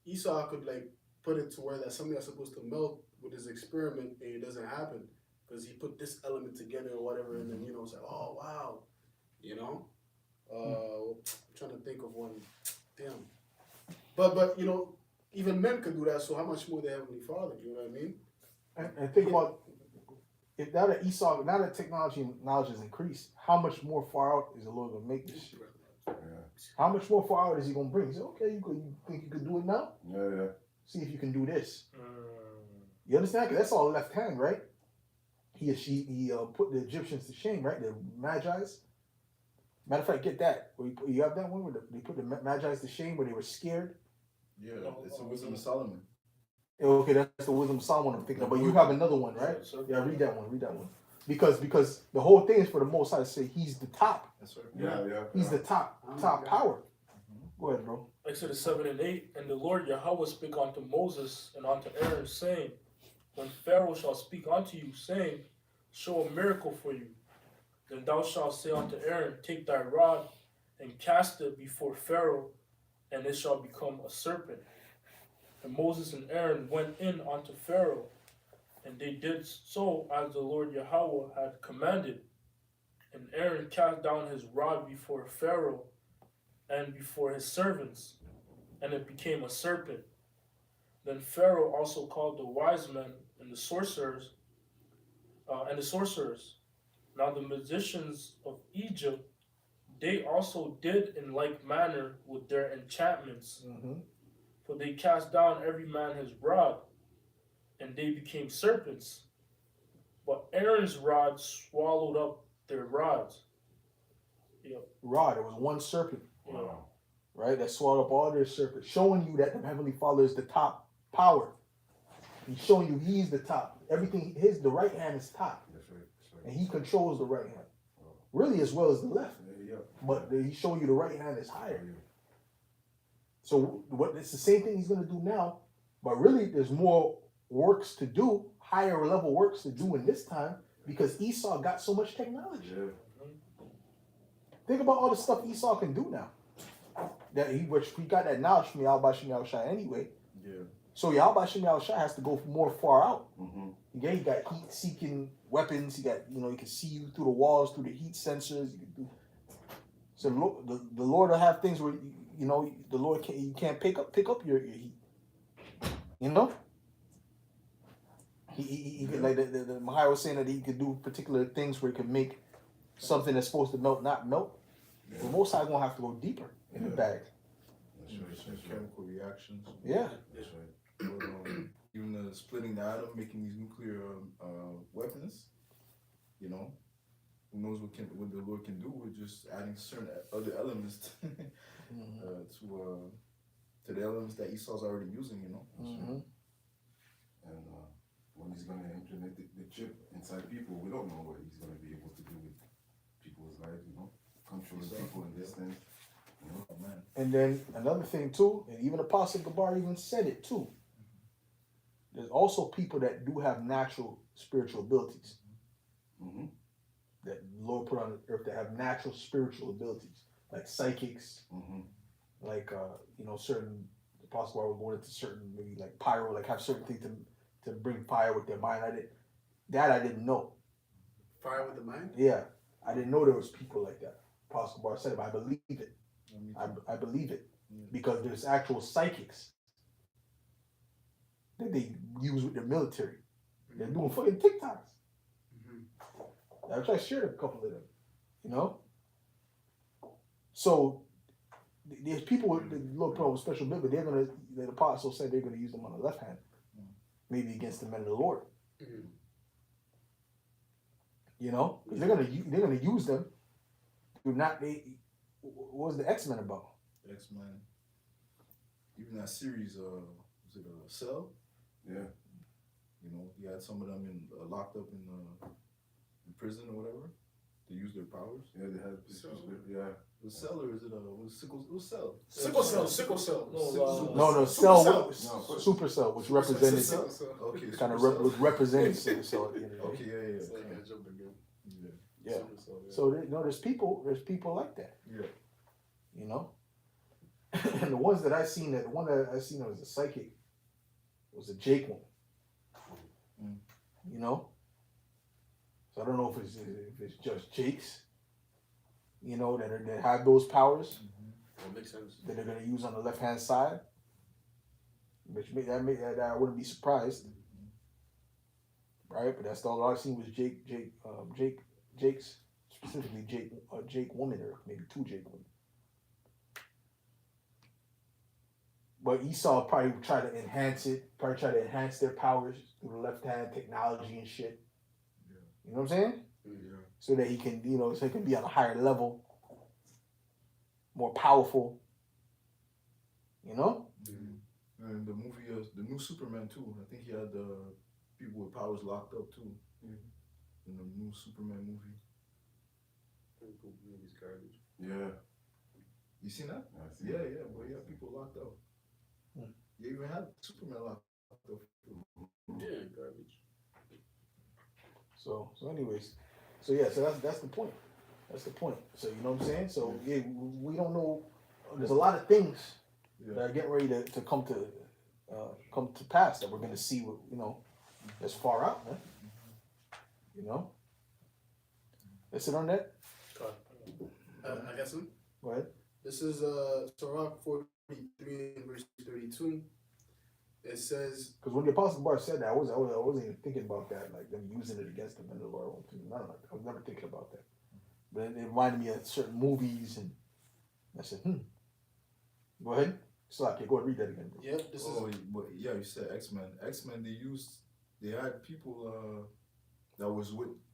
Esau could, like, put it to where that something that's supposed to melt with his experiment and it doesn't happen because he put this element together or whatever, and then, you know, it's like, oh, wow, you know? I'm trying to think of one. Damn. But you know, even men could do that, so how much more the Heavenly Father, you know what I mean? And think about if now that Esau, now that technology and knowledge has increased, how much more far out is the Lord gonna make this shit? How much more far out is he gonna bring? He said, okay, you think you can do it now? Yeah. See if you can do this. You understand? 'Cause that's all left hand, right? He put the Egyptians to shame, right? The Magi's. Matter of fact, get that. You have that one where they put the Magi's to shame where they were scared. Yeah, it's the wisdom of Solomon. Okay, that's the wisdom of Solomon I'm thinking of. But you have another one, right? Yeah, read that one. Because the whole thing is for the Most High to say he's the top. That's right. Yeah. He's the top power. Go ahead, bro. Exodus 7 and 8. And the Lord Yahweh spake unto Moses and unto Aaron, saying, when Pharaoh shall speak unto you, saying, show a miracle for you, then thou shalt say unto Aaron, take thy rod and cast it before Pharaoh, and it shall become a serpent. And Moses and Aaron went in unto Pharaoh, and they did so as the Lord Yahweh had commanded. And Aaron cast down his rod before Pharaoh and before his servants, and it became a serpent. Then Pharaoh also called the wise men and the sorcerers. Now the magicians of Egypt, they also did in like manner with their enchantments. For they cast down every man his rod, and they became serpents. But Aaron's rod swallowed up their rods. Rod, it was one serpent, Wow. right? That swallowed up all their serpents, showing you that the Heavenly Father is the top power. He's showing you he's the top. Everything, the right hand is top. That's right. And he controls the right hand. Really as well as the left. Yeah. But he's showing you the right hand is higher. Yeah. So it's the same thing he's going to do now, but really there's more works to do, higher level works to do in this time because Esau got so much technology. Yeah. Think about all the stuff Esau can do now. Which he got that knowledge from Yahweh Shem Yahushua anyway. Yeah. So Yahweh Shem Yahushua has to go more far out. Mm-hmm. Yeah, he got heat-seeking weapons. He got, he can see you through the walls, through the heat sensors. So the Lord will have things where the Lord you can't pick up your heat. You know, he could, like the Mahai was saying that he could do particular things where he could make something that's supposed to melt not melt. Yeah. But most times gonna have to go deeper in the bag. That's right. Chemical reactions. Yeah. That's right. Or, even splitting the atom, making these nuclear weapons. You know, who knows what the Lord can do with just adding certain other elements to the elements that Esau's already using. You know. Mm-hmm. And when he's going to implement the chip inside people, we don't know what he's going to be able to do with people's lives, controlling people in this sense. Oh, man. And then another thing too, and even Apostle Gabar even said it too. There's also people that do have natural spiritual abilities. Mm-hmm. That the Lord put on the earth that have natural spiritual abilities, like psychics, like certain Apostle Gabar would go into certain maybe like pyro, like have certain things to bring fire with their mind. I didn't know. Fire with the mind? Yeah, I didn't know there was people like that. Apostle Gabar said it, but I believe it. I believe it because there's actual psychics that they use with their military. They're doing fucking TikToks. I shared a couple of them, So there's people with the Lord put on with special ability, but the apostle said they're gonna use them on the left hand, maybe against the men of the Lord. Because they're gonna use them do not. What was the X-Men about? X-Men. Even that series, was it Cell? Yeah. You know, he had some of them locked up in prison or whatever. They use their powers. Yeah, they had yeah. It was Cell or is it was Sickle? It was Cell. Sickle cell. No, Cell, Super Cell, which represented Okay, kind of Super Cell. represented Sickle Cell at the end of the day. Okay, yeah. It's like I jumped again. Yeah. Sickle cell, yeah. So there's people like that. Yeah. You know. And the ones that I seen, that one that I seen that was a psychic was a Jake one. Mm. You know. So I don't know if it's just Jakes. You know, that have those powers That makes sense. that they're gonna use on the left hand side. Which I wouldn't be surprised. Right, but that's all I seen was Jake's, specifically Jake woman, or maybe two Jake women. But Esau probably try to enhance their powers through the left hand technology and shit. Yeah. You know what I'm saying? Yeah. So that he can, so he can be on a higher level, more powerful. You know? Mm-hmm. And the movie, the new Superman too. I think he had people with powers locked up too. In the new Superman movie. Movie's garbage. Yeah. You seen that? I see. Yeah, but yeah, people locked up. You even had Superman locked up. Yeah, garbage. So anyways, so that's the point. That's the point. So you know what I'm saying? So yeah, we don't know. There's a lot of things that are getting ready to come to pass that we're gonna see. That's far out, man. You know. That's it on that. I got some. Go ahead. This is Sirach 43 and verse 32. It says, Because when the Apostle Bar said that, I wasn't even thinking about that, like them using it against them in the Lord. None of that. I was never thinking about that. But it reminded me of certain movies, and I said, Go ahead. Slack, go ahead, read that again, bro. "Yep, this is." But yeah, you said X-Men. X-Men, they had people that was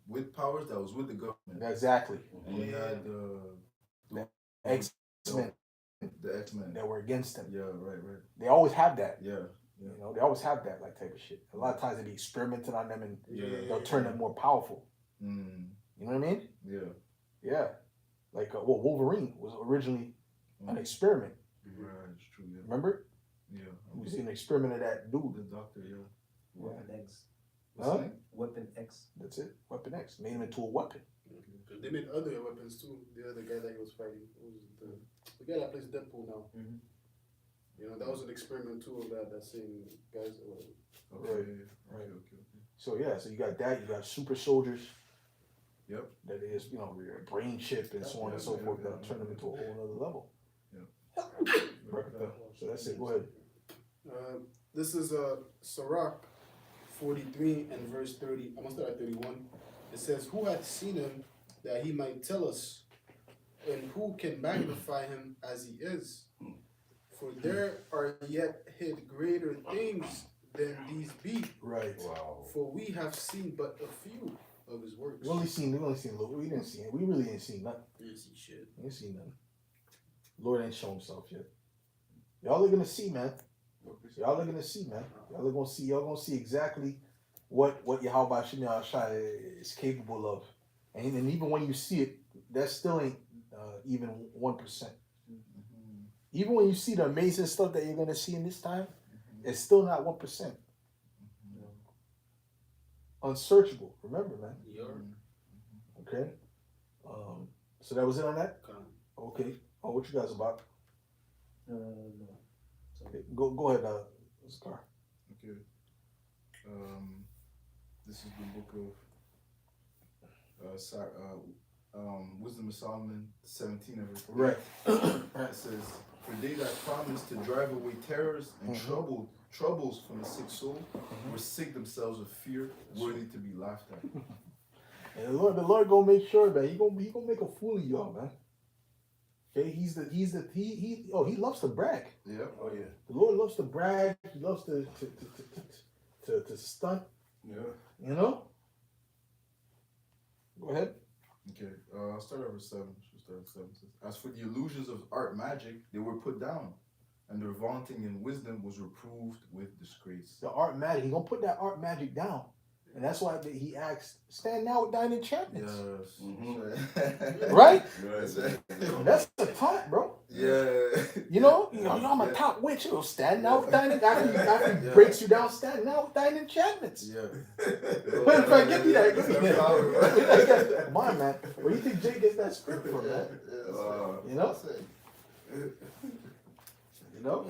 with powers that was with the government. Exactly. And you had X-Men the X-Men that were against them. Yeah, right. They always have that. Yeah. They always have that type of shit. A lot of times they be experimenting on them, and they'll turn them more powerful. Mm. You know what I mean? Yeah. Yeah. Like Wolverine was originally an experiment. Right, it's true. Yeah. Remember? Yeah. He was an experiment of that dude. The doctor. Yeah. Weapon X. What's his name? Weapon X. That's it. Weapon X made him into a weapon. Because they made other weapons too. The other guy that he was fighting, who was the guy that plays Deadpool now. Mhm. That was an experiment too of that same guys. Okay. Right. Okay. So so you got that. You got super soldiers. Yep. That is, brain chip and so on and so forth. That'll turn them into a whole other level. Yeah. So that's it. Go ahead. This is Sirach 43 and verse 30. I'm gonna start at 31. It says, "Who hath seen him that he might tell us, and who can magnify him as he is? For there are yet hid greater things than these be. Right. Wow. For we have seen but a few of his works." We only seen a little. We didn't see it. We really didn't see nothing. We didn't see shit. We didn't see nothing. Lord ain't shown himself yet. Y'all are gonna see, man. Y'all are gonna see, man. Y'all gonna see exactly what Yahweh Shem Shai is capable of. And even when you see it, that still ain't even 1%. Even when you see the amazing stuff that you're gonna see in this time, it's still not 1%. Unsearchable. Remember, man. Okay. So that was it on that. Okay. Oh, what you guys about? No. Okay. Go ahead, Scar. Okay. This is the book of Wisdom of Solomon 17 of it. Right. It says, "For they that promised to drive away terrors and troubles from the sick soul were sick themselves with fear, worthy to be laughed at." And the Lord gonna make sure that he gonna make a fool of y'all, man. Okay, he loves to brag. Yeah. Oh yeah. The Lord loves to brag. He loves to stunt. Yeah. Go ahead. Okay. I'll start at verse 7. As for the illusions of art magic, they were put down, and their vaunting in wisdom was reproved with disgrace. The art magic. He gonna put that art magic down, and that's why he asked, "Stand now with thine enchantments." Yes. Right? Right. That's the taunt, bro. Yeah. You know, I'm a top witch. You know, stand now with thine. After he breaks you down, stand now with thine enchantments. Yeah. Wait, if I give me that, come on, man. Where do you think Jay gets that script from, man? You know? You know?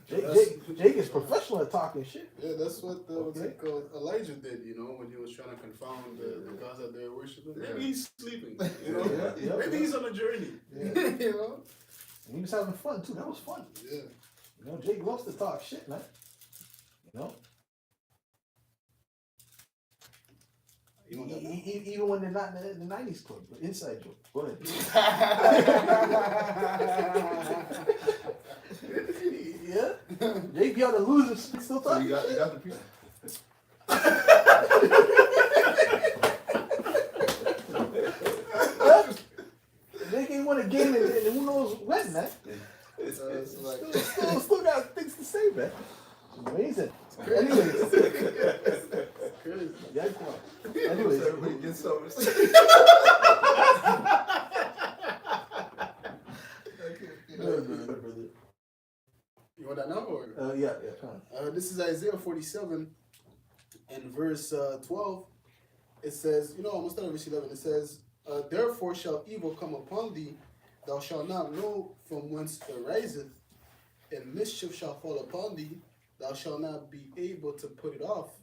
Jake is professional at talking shit. Yeah, that's what what's Okay. it called? Elijah did, you know, when he was trying to confound the gods that they were worshiping. Maybe he's sleeping, you know. Yeah. Maybe he's on a journey. Yeah. You know? And he was having fun too. That was fun. Yeah. You know, Jake loves to talk shit, man. You know? Even when they're not in the 90s club, but inside joke. Go ahead. Yeah? Jake be on the loser still So talking you got shit. the piece. Jake ain't won a game and who knows when, man. Still got things to say, man. It's amazing. Anyways. Crazy. Yeah, come on. Anyways. Everybody gets something. You want that now or? Yeah, come on. This is Isaiah 47 and verse 12. It says, I'm going to start at verse 11. It says, therefore shall evil come upon thee, thou shalt not know from whence it riseth, and mischief shall fall upon thee, thou shalt not be able to put it off,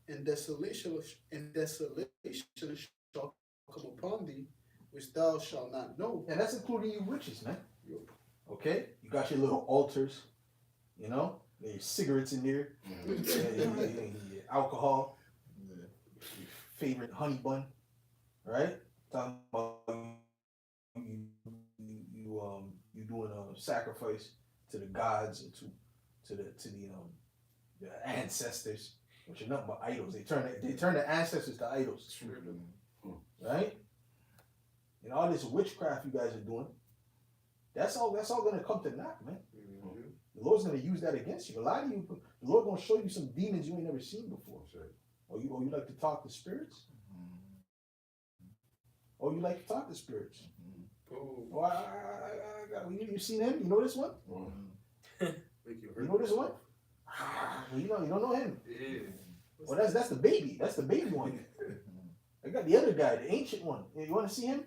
and desolation shall come upon thee, which thou shalt not know. And that's including you witches, man. Okay? You got your little altars, you know? Your cigarettes in there, your alcohol, your favorite honey bun, right? Talking about you doing a sacrifice to the gods and to the ancestors, which are nothing but idols. They turn the ancestors to idols, right? And all this witchcraft you guys are doing, that's all gonna come to naught, man. The Lord's gonna use that against you. A lot of you, the Lord gonna show you some demons you ain't never seen before. Or you like to talk to spirits? Oh, you like to talk to spirits? Oh, I got. You seen him? You know this one? You know this one? You don't know him. Well, that's the baby. That's the baby one. I got the other guy, the ancient one. Yeah, you want to see him?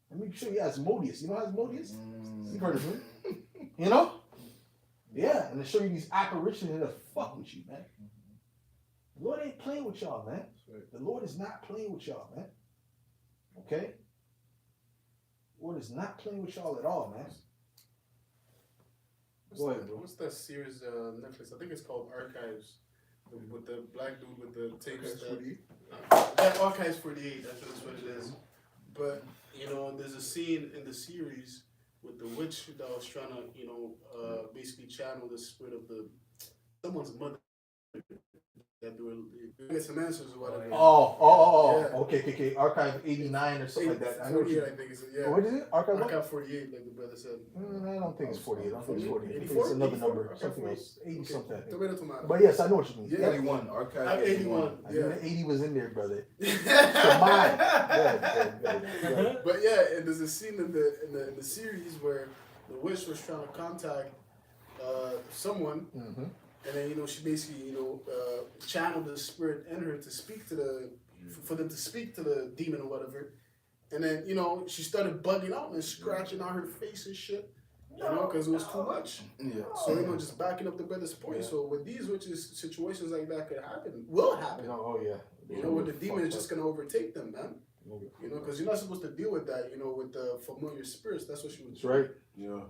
Let me show you Asmodeus. You know Asmodeus? You've heard of him. You know? Yeah, and to show you these apparitions that fuck with you, man. The Lord ain't playing with y'all, man. The Lord is not playing with y'all, man. Okay? The Lord is not playing with y'all at all, man. Go ahead, bro. What's that series Netflix? I think it's called Archives. With the black dude with the tapes. Archives 48. That's what it is. But there's a scene in the series with the witch that was trying to, basically channel the spirit of someone's mother. That they were get some answers or whatever. Oh. Okay. Archive 89 or something like that. I know what 48, you. I think it's yeah. What is it? Archive 48, like the brother said. I don't think it's 48. I don't think it's 48. I think 84? it's another 84? number. Archive Something 48. else. 80 something, I think. Tomato. But yes, I know what you mean. Yeah. 81. Archive I'm 81. I Yeah. knew the 80 was in there, brother. Come on. Yeah. But yeah, and there's a scene in the series where the witch was trying to contact someone, and then she basically channeled the spirit in her to speak to for them to speak to the demon or whatever, and then she started bugging out and scratching on her face and shit, because it was too much. Yeah. So just backing up the brother's point. So with these witches, situations like that could happen, will happen. Oh yeah. Where the demon is just gonna overtake them, man. Because you're not supposed to deal with that, with the familiar spirits. That's what she was That's right. Yeah.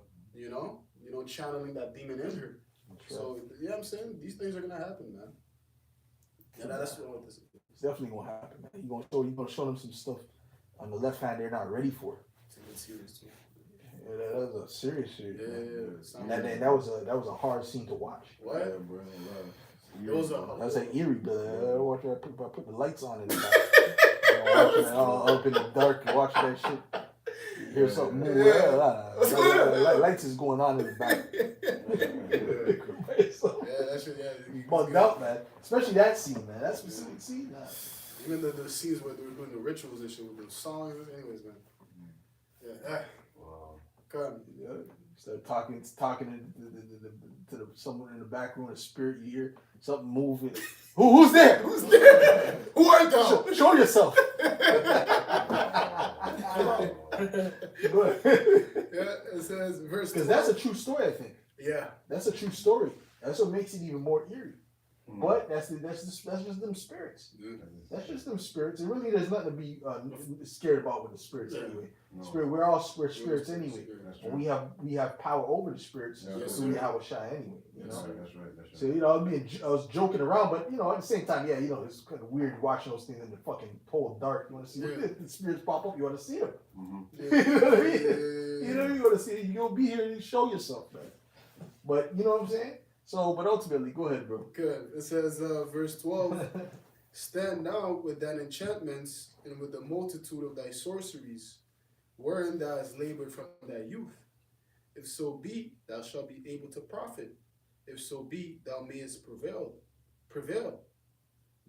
Channeling that demon in her. So, I'm saying? These things are going to happen, man. And that's what this is. It's definitely going to happen, man. You're going to show them some stuff on the left hand they're not ready for. It's a good series, too. Yeah, that was a serious series. Yeah. And that was a hard scene to watch. What? Yeah, bro. That was like eerie, brother. I watch that. I put the lights on in the back. Watching it all up in the dark and watching that shit. hear something move. Lights is going on in the back. So, Yeah, that shit. Yeah, bugged out, man. Especially that scene, man. That specific scene. Nah. Even the scenes where they were doing the rituals and shit with the songs. Anyways, man. Yeah. Wow. God. Yeah. Start talking to someone in the back room, a spirit you hear something moving. Who's there? Who's there? Who are thou? Show yourself. Go ahead. Yeah, it says verse. Because that's a true story, I think. Yeah. That's a true story. That's what makes it even more eerie. But that's just them spirits. That's just them spirits. It really there's nothing to be scared about with the spirits anyway. No. We're all spirits anyway. That's And true. we have power over the spirits Yeah, through Yahweh Shai anyway. You That's know. right. That's right. That's So right. I was joking around, but at the same time, it's kind of weird watching those things in the fucking total dark. You want to see the spirits pop up. You want to see them. Mm-hmm. You know what I mean? You want to see it. You'll be here and you show yourself, man. But you know what I'm saying? So, but ultimately, go ahead, bro. Good. It says, verse 12, stand now with thine enchantments and with the multitude of thy sorceries, wherein thou hast labored from thy youth. If so be, thou shalt be able to profit. If so be, thou mayest prevail.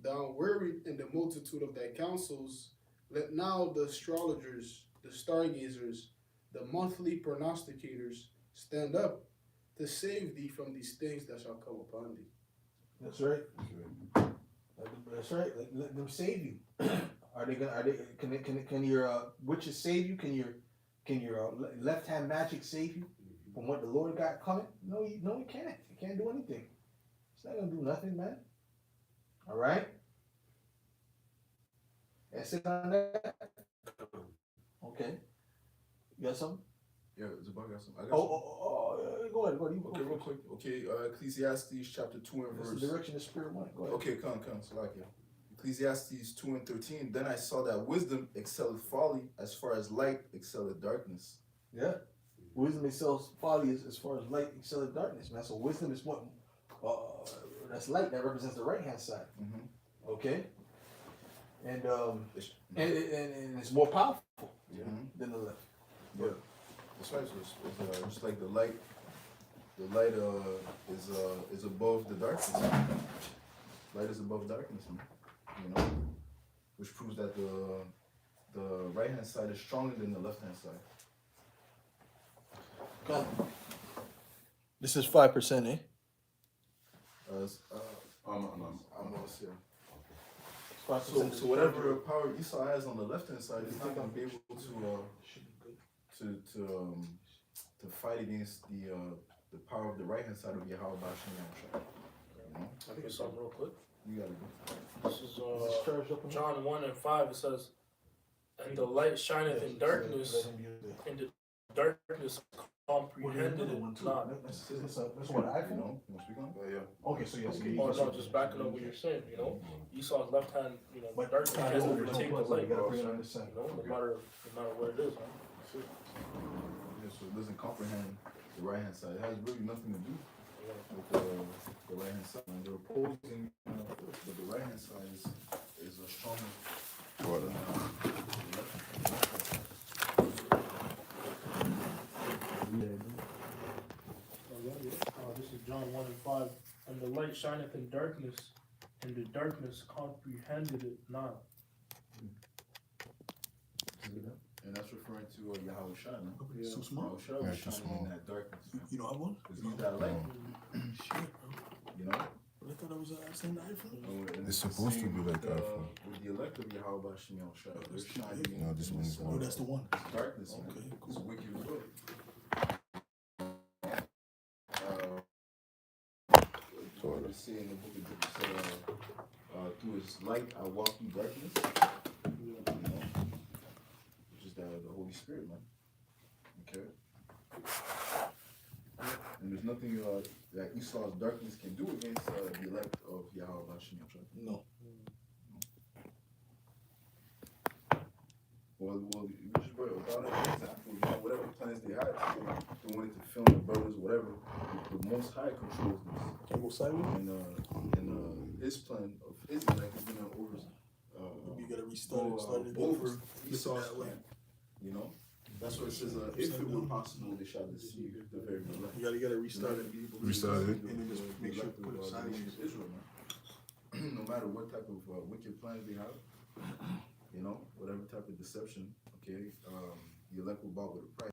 Thou wearied in the multitude of thy counsels, let now the astrologers, the stargazers, the monthly prognosticators stand up to save thee from these things that shall come upon thee. That's right. That's right. Let them save you. Can your witches save you? Can your left hand magic save you from what the Lord got coming? No, it can't. It can't do anything. It's not gonna do nothing, man. All right. That's it on that. Okay. You got something? Yeah, Zubar got some. I got some. Go ahead. You Okay, real quick. Okay, Ecclesiastes chapter 2 and That's verse. the direction the spirit went. Go ahead. Okay, come. So like it. Ecclesiastes 2 and 13. Then I saw that wisdom excelleth folly as far as light excelleth darkness. Yeah. Wisdom excels folly as far as light excels darkness, man. So wisdom is what that's light that represents the right hand side. Mm-hmm. Okay. And and it's more powerful than the left. Yeah. That's right. So it's just like the light is above the darkness. Light is above darkness, man. Which proves that the right hand side is stronger than the left hand side. Okay. This is 5%, eh? I'm gonna say. 5%. So whatever power Esau has on the left hand side, he's not gonna be able to fight against the power of the right hand side of Yahweh Bashem. I think it's something real quick. You gotta go. This is John 1 and 5. It says, and the light shineth in darkness, and the darkness comprehended it not. That's what I You know. know, you wanna speak on it? Yeah. Okay, so yes. Oh, no, just backing up what you're saying, Esau's left hand, But darkness can't overtake the light, You gotta bring it on this side. no matter what it is, man. Yeah, so it doesn't comprehend the right hand side. It has really nothing to do with the right hand side. And they're opposing, but the right hand side is a stronger. This is John 1 and 5. And the light shineth in darkness, and the darkness comprehended it not. And that's referring to Yahweh Shai, no? So small. Yahweh Shai was shining in that darkness. You know I won? Because he's that light, Shit, bro. you know? I thought I was saying the iPhone. And It's supposed to the same be like with, iPhone. with the elect of Yahweh Bashem Yahushua. They're shining. No, this in one is Oh, that's the one. darkness, man. Okay, It's cool. wicked as well. What we see in the book of Job, through his light I walk through darkness, which is the Holy Spirit, man. Okay? And there's nothing that Esau's darkness can do against the elect of Yahweh Bashem Yahushua. No. Well, you just brought about an example, whatever plans they had, they wanted to film the brothers, whatever, the Most High controls this. Can you go sideways? And his plan of his elect is gonna You gotta restart it. Start it again over for Esau's that way. plan, you know? That's what it says. If it were possible, they shall deceive the very elect. You gotta restart it. Restart it. And then just make sure you put it silent. Israel, man. No matter what type of wicked plans they have, you know, whatever type of deception, okay, the elect were bought with a price.